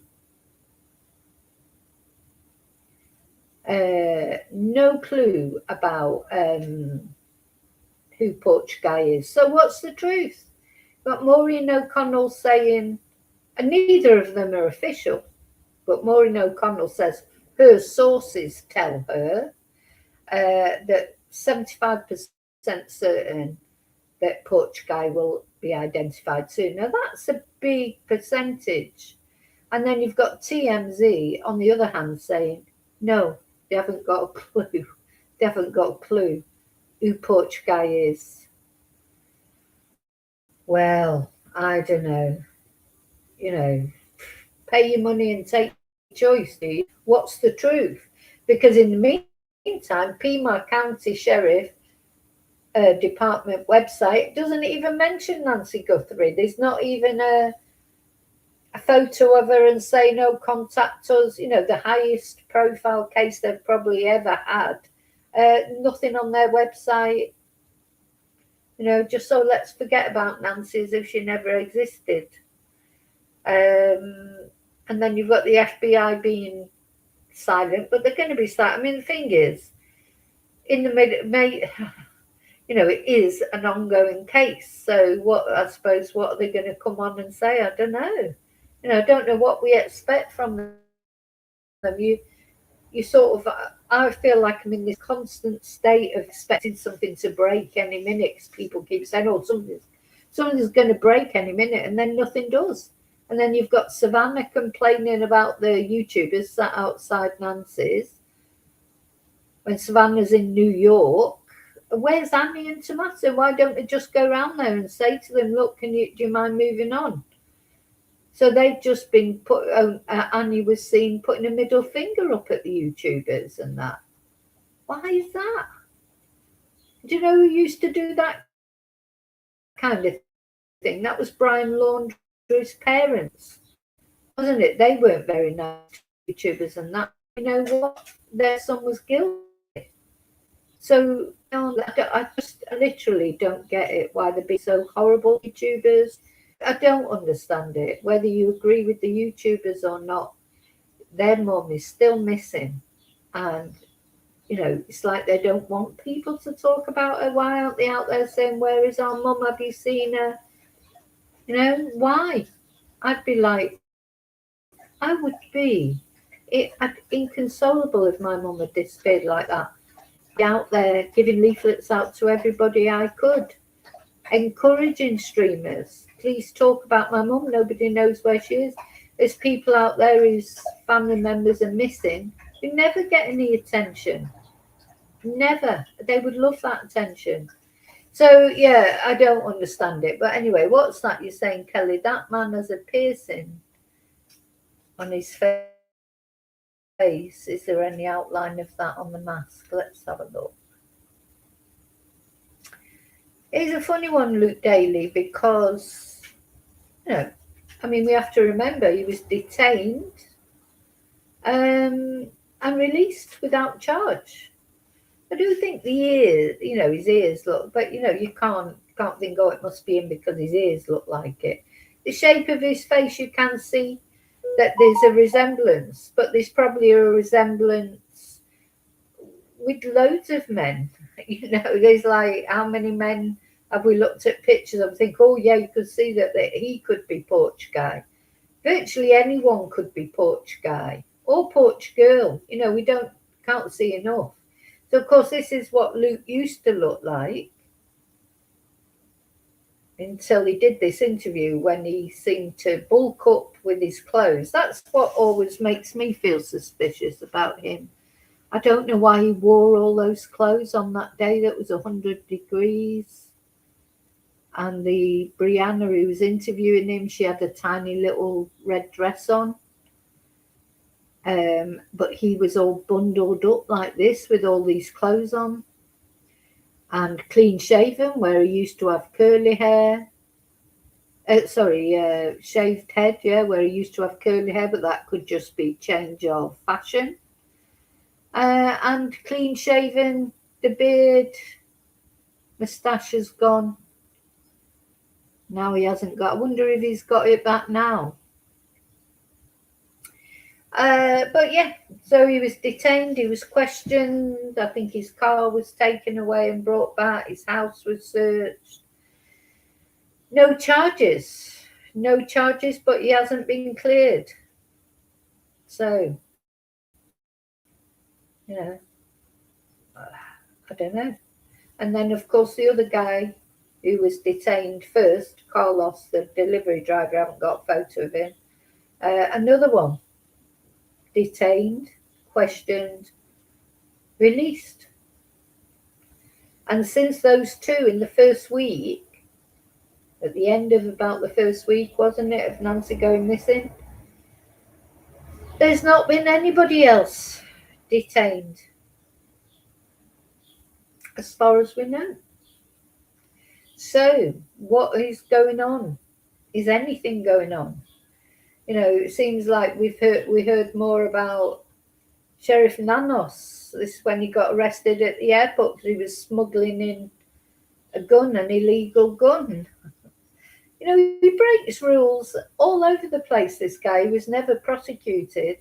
Speaker 1: No clue about who Porch Guy is. So what's the truth? Got Maureen O'Connell saying, and neither of them are official, but Maureen O'Connell says her sources tell her that 75% certain that Porch Guy will be identified soon. Now that's a big percentage. And then you've got TMZ on the other hand saying, no, they haven't got a clue. They haven't got a clue who Porch Guy is. Well, I don't know. Pay your money and take choice, do you? What's the truth? Because in the meantime, Pima County Sheriff Department website doesn't even mention Nancy Guthrie. There's not even a photo of her and say, no, contact us, the highest profile case they've probably ever had. Nothing on their website, just so let's forget about Nancy as if she never existed. And then you've got the FBI being silent, but they're going to be silent. I mean, the thing is, in the it is an ongoing case. So what are they going to come on and say? I don't know. I don't know what we expect from them. You sort of, I feel like I'm in this constant state of expecting something to break any minute, because people keep saying, oh, something's going to break any minute, and then nothing does. And then you've got Savannah complaining about the YouTubers sat outside Nancy's when Savannah's in New York. Where's Annie and Tomato? Why don't they just go around there and say to them, look, do you mind moving on? So they've just been Annie was seen putting a middle finger up at the YouTubers and that. Why is that? Do you know who used to do that kind of thing? That was Brian Laundrie's parents, wasn't it? They weren't very nice YouTubers and that. You know what? Their son was guilty. So I literally don't get it, why they're being so horrible YouTubers. I don't understand it. Whether you agree with the YouTubers or not, their mum is still missing. And, it's like they don't want people to talk about her. Why aren't they out there saying, where is our mum? Have you seen her? Why? I'd be like, I would be inconsolable if my mum had disappeared like that. Out there giving leaflets out to everybody I could, encouraging streamers, please talk about my mum, nobody knows where she is. There's people out there whose family members are missing who never get any attention, never. They would love that attention. So yeah, I don't understand it. But anyway, what's that you're saying, Kelly? That man has a piercing on his face. Is there any outline of that on the mask? Let's have a look. It's a funny one, Luke Daly, because, we have to remember he was detained and released without charge. I do think the ears, his ears look, but, you can't think, oh, it must be him because his ears look like it. The shape of his face, you can see that there's a resemblance, but there's probably a resemblance with loads of men. There's like, how many men have we looked at pictures and think, oh yeah, you could see that he could be Porch Guy. Virtually anyone could be Porch Guy or Porch Girl. We can't see enough. So of course this is what Luke used to look like until he did this interview when he seemed to bulk up with his clothes. That's what always makes me feel suspicious about him. I don't know why he wore all those clothes on that day that was 100 degrees. And the Brianna who was interviewing him, she had a tiny little red dress on. But he was all bundled up like this with all these clothes on. And clean shaven, where he used to have curly hair. Shaved head, yeah, where he used to have curly hair, but that could just be change of fashion. And clean shaven, the beard, moustache is gone. Now he hasn't got, I wonder if he's got it back now. But yeah, so he was detained, he was questioned. I think his car was taken away and brought back, his house was searched. No charges, but he hasn't been cleared. So, I don't know. And then, of course, the other guy who was detained first, Carlos, the delivery driver, I haven't got a photo of him. Another one, detained, questioned, released. And since those two in the first week, at the end of about the first week, wasn't it, of Nancy going missing, there's not been anybody else detained, as far as we know. So, what is going on? Is anything going on? It seems like we heard more about Sheriff Nanos. This is when he got arrested at the airport because he was smuggling in a gun, an illegal gun. He breaks rules all over the place, this guy. He was never prosecuted.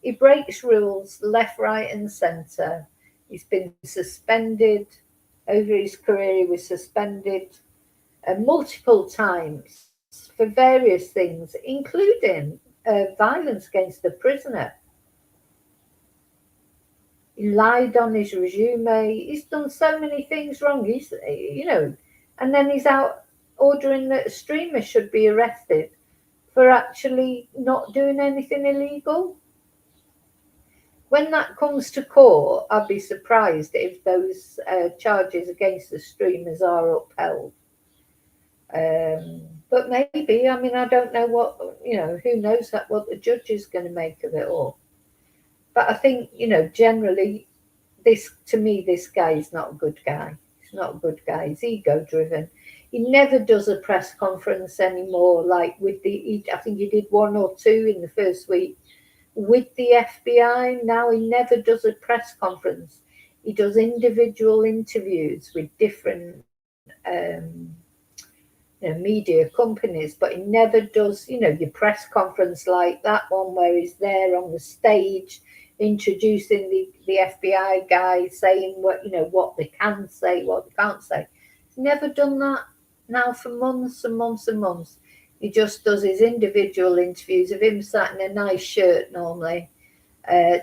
Speaker 1: He breaks rules left, right and centre. He's been suspended. Over his career, he was suspended multiple times for various things, including violence against the prisoner. He lied on his resume. He's done so many things wrong. He's, and then he's out ordering that a streamer should be arrested for actually not doing anything illegal. When that comes to court, I'd be surprised if those charges against the streamers are upheld. But maybe, I don't know who knows what the judge is going to make of it all. But I think, generally, this guy is not a good guy. He's not a good guy. He's ego-driven. He never does a press conference anymore, like I think he did one or two in the first week with the FBI. Now he never does a press conference. He does individual interviews with different media companies, but he never does, your press conference like that one where he's there on the stage introducing the FBI guy, saying what they can say, what they can't say. He's never done that now for months and months and months. He just does his individual interviews of him sat in a nice shirt normally,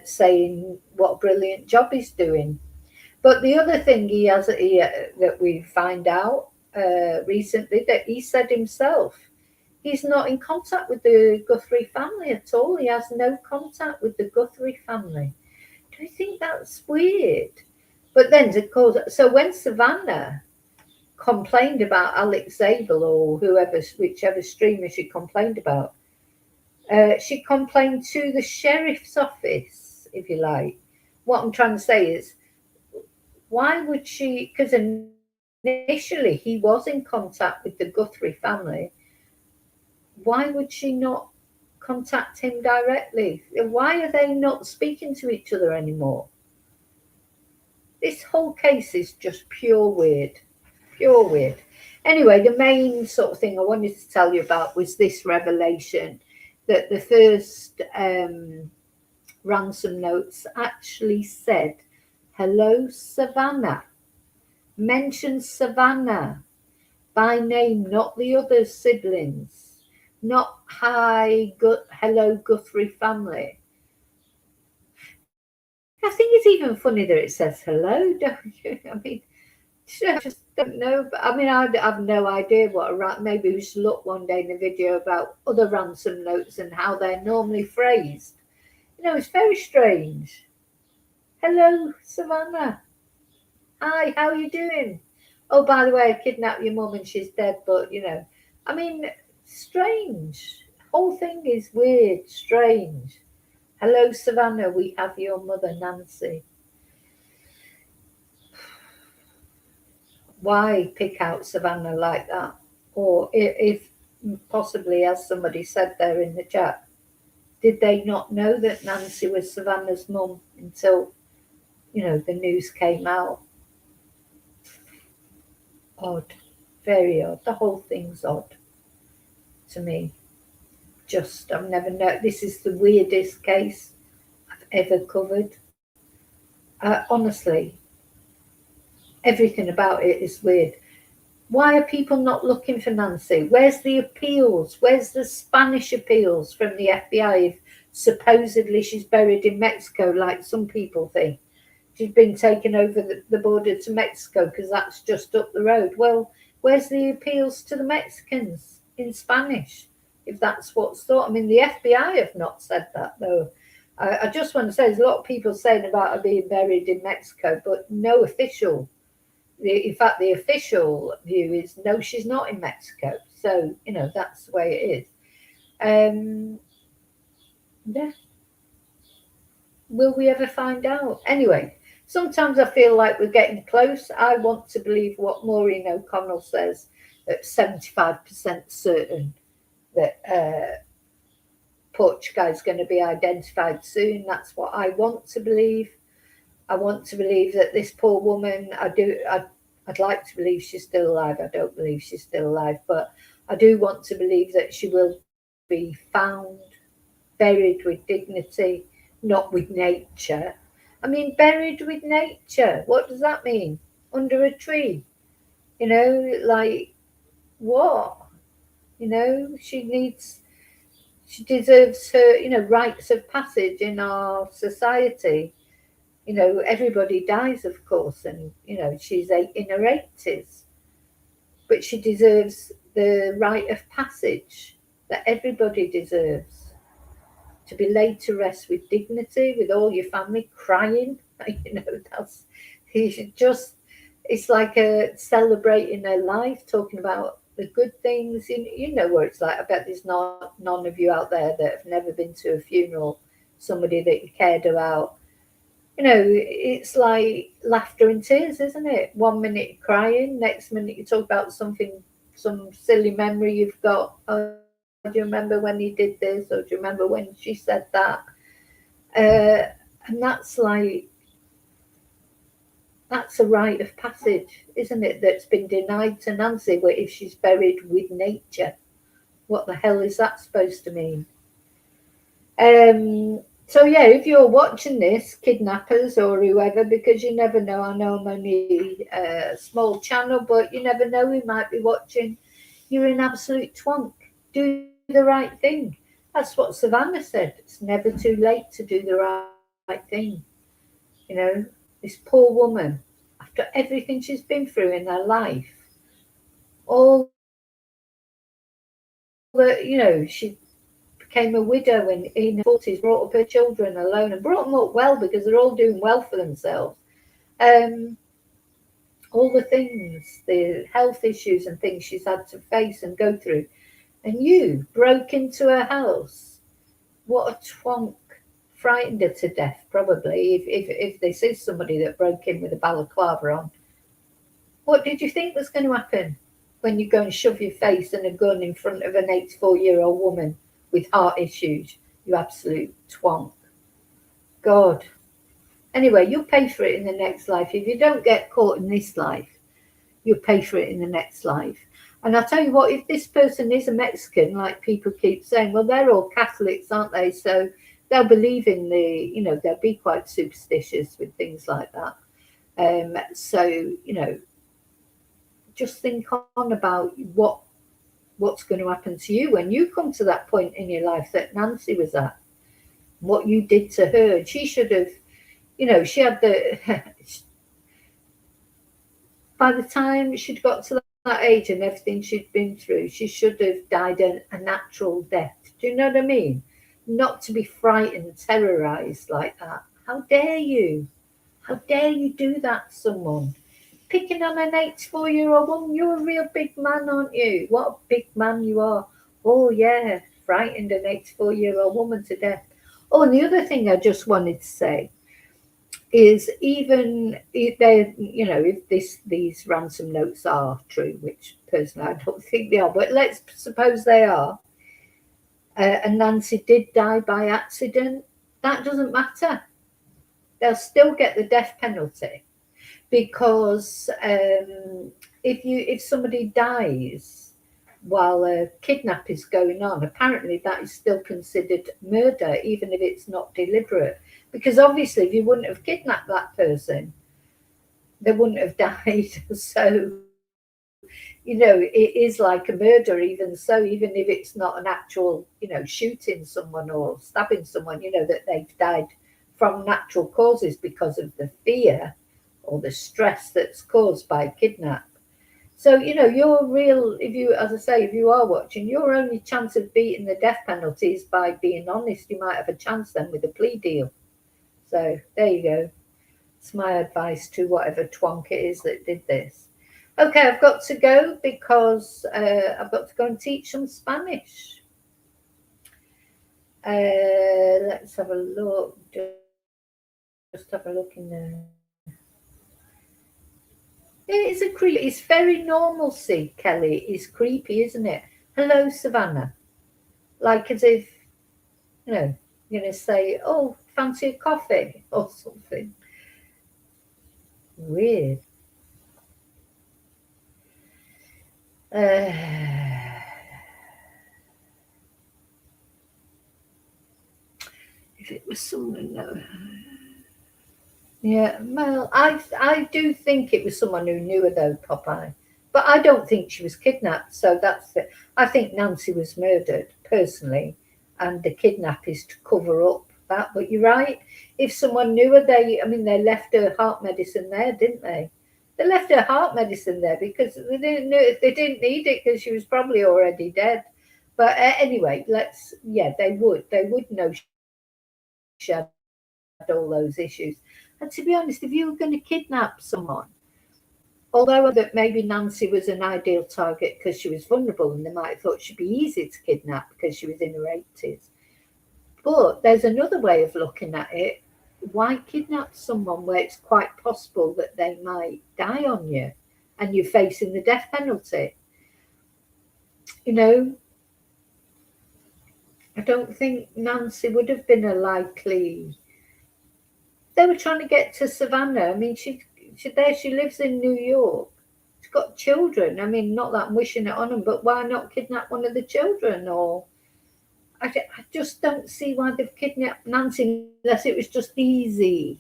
Speaker 1: saying what a brilliant job he's doing. But the other thing he has that we find out recently, that he said himself, he's not in contact with the Guthrie family at all. He has no contact with the Guthrie family. Do you think that's weird? But then, of course, so when Savannah complained about Alex Zabel or whichever streamer she complained about, she complained to the sheriff's office, if you like. What I'm trying to say is, why would she? Because initially he was in contact with the Guthrie family. Why would she not contact him directly? Why are they not speaking to each other anymore? This whole case is just pure weird. Pure weird. Anyway, the main sort of thing I wanted to tell you about was this revelation that the first ransom notes actually said, "Hello, Savannah." Mentioned Savannah by name, not the other siblings. Not hello, Guthrie family. I think it's even funny that it says hello, don't you? I just don't know. But I've no idea maybe we should look one day in a video about other ransom notes and how they're normally phrased. It's very strange. Hello, Savannah. Hi, how are you doing? Oh, by the way, I kidnapped your mum and she's dead, but strange. Whole thing is weird, strange. Hello, Savannah, we have your mother, Nancy. Why pick out Savannah like that? Or if possibly, as somebody said there in the chat, did they not know that Nancy was Savannah's mum until, the news came out? Odd, very odd. The whole thing's odd to me. I've never known. This is the weirdest case I've ever covered. Honestly, everything about it is weird. Why are people not looking for Nancy? Where's the appeals? Where's the Spanish appeals from the FBI if supposedly she's buried in Mexico, like some people think? She's been taken over the border to Mexico because that's just up the road. Well, where's the appeals to the Mexicans in Spanish, if that's what's thought? The FBI have not said that, though. I just want to say there's a lot of people saying about her being buried in Mexico, but no official. In fact, the official view is no, she's not in Mexico. So, that's the way it is. Yeah. Will we ever find out? Anyway, sometimes I feel like we're getting close. I want to believe what Maureen O'Connell says, at 75% certain that Porch guy's going to be identified soon. That's what I want to believe. I want to believe that this poor woman, I'd like to believe she's still alive. I don't believe she's still alive, but I do want to believe that she will be found, buried with dignity, not with nature. Buried with nature. What does that mean? Under a tree? Like what? You know, she deserves her, rites of passage in our society. Everybody dies, of course, and she's in her 80s, but she deserves the rite of passage that everybody deserves, to be laid to rest with dignity, with all your family crying. That's you should just. It's like celebrating their life, talking about the good things. You know what it's like. I bet there's not none of you out there that have never been to a funeral, somebody that you cared about. It's like laughter and tears, isn't it? One minute you're crying, next minute you talk about something, some silly memory you've got. Oh, do you remember when he did this? Or do you remember when she said that? Uh, and that's a rite of passage, isn't it? That's been denied to Nancy. Where if she's buried with nature, what the hell is that supposed to mean? So yeah, if you're watching this, kidnappers or whoever, because you never know. I know I'm only a small channel, but you never know who might be watching. You're an absolute twonk. Do the right thing. That's what Savannah said. It's never too late to do the right thing. You know, this poor woman, after everything she's been through in her life, all that, she became a widow in her 40s, brought up her children alone and brought them up well because they're all doing well for themselves. Um, all the things, the health issues and things she's had to face and go through. And you broke into her house. What a twonk. Frightened her to death, probably, if this is somebody that broke in with a balaclava on. What did you think was going to happen when you go and shove your face and a gun in front of an 84-year-old woman with heart issues? You absolute twonk. God. Anyway, you'll pay for it in the next life. If you don't get caught in this life, you'll pay for it in the next life. And I'll tell you what, if this person is a Mexican, like people keep saying, well, they're all Catholics, aren't they? So they'll believe in they'll be quite superstitious with things like that. So, just think on about what's going to happen to you when you come to that point in your life that Nancy was at, what you did to her. And she should have, she had by the time she'd got to that age and everything she'd been through, she should have died a natural death. Do you know what I mean? Not to be frightened, terrorized like that. How dare you? How dare you do that to someone? Picking on an 84-year-old woman, you're a real big man, aren't you? What a big man you are. Oh, yeah, frightened an 84-year-old woman to death. Oh, and the other thing I just wanted to say is even if they, if these ransom notes are true, which personally I don't think they are, but let's suppose they are, and Nancy did die by accident, that doesn't matter. They'll still get the death penalty because if somebody dies while a kidnap is going on, apparently that is still considered murder, even if it's not deliberate. Because obviously, if you wouldn't have kidnapped that person, they wouldn't have died. So, it is like a murder, even so, even if it's not an actual, shooting someone or stabbing someone, that they've died from natural causes because of the fear or the stress that's caused by kidnap. So, your real, if you, as I say, if you are watching, your only chance of beating the death penalty is by being honest. You might have a chance then with a plea deal. So, there you go. It's my advice to whatever twonk it is that did this. Okay, I've got to go because I've got to go and teach some Spanish. Let's have a look. Just have a look in there. It's it's very normal, see, Kelly. It's creepy, isn't it? Hello, Savannah. Like as if, you're going to say, oh, fancy a coffee or something. Weird. If it was someone, no. Yeah, well, I do think it was someone who knew her though, Popeye. But I don't think she was kidnapped. So that's it. I think Nancy was murdered, personally. And the kidnap is to cover up that. But you're right. If someone knew her, they left her heart medicine there, didn't they? They left her heart medicine there because they didn't need it because she was probably already dead. But anyway, they would know she had all those issues. And to be honest, if you were going to kidnap someone, although that maybe Nancy was an ideal target because she was vulnerable and they might have thought she'd be easy to kidnap because she was in her 80s. But there's another way of looking at it. Why kidnap someone where it's quite possible that they might die on you and you're facing the death penalty? You know, I don't think Nancy would have been a likely. They were trying to get to Savannah. I mean, she lives in New York. She's got children. I mean, not that I'm wishing it on them, but why not kidnap one of the children? Or I just don't see why they've kidnapped Nancy unless it was just easy,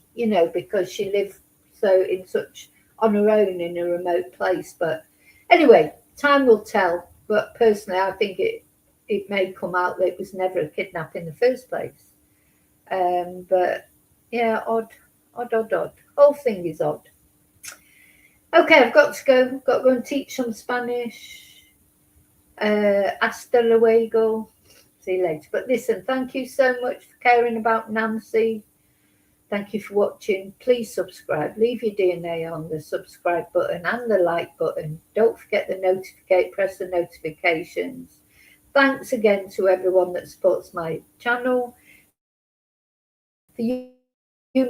Speaker 1: because she lived such on her own in a remote place. But anyway, time will tell. But personally, I think it may come out that it was never a kidnap in the first place. But yeah, odd. Whole thing is odd. Okay, I've got to go. Got to go and teach some Spanish. Hasta luego. See you later. But listen, thank you so much for caring about Nancy. Thank you for watching. Please subscribe. Leave your DNA on the subscribe button and the like button. Don't forget press the notifications. Thanks again to everyone that supports my channel. For you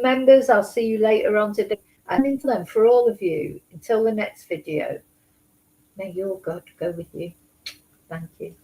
Speaker 1: members, I'll see you later on today. And until then, for all of you, until the next video, may your God go with you. Thank you.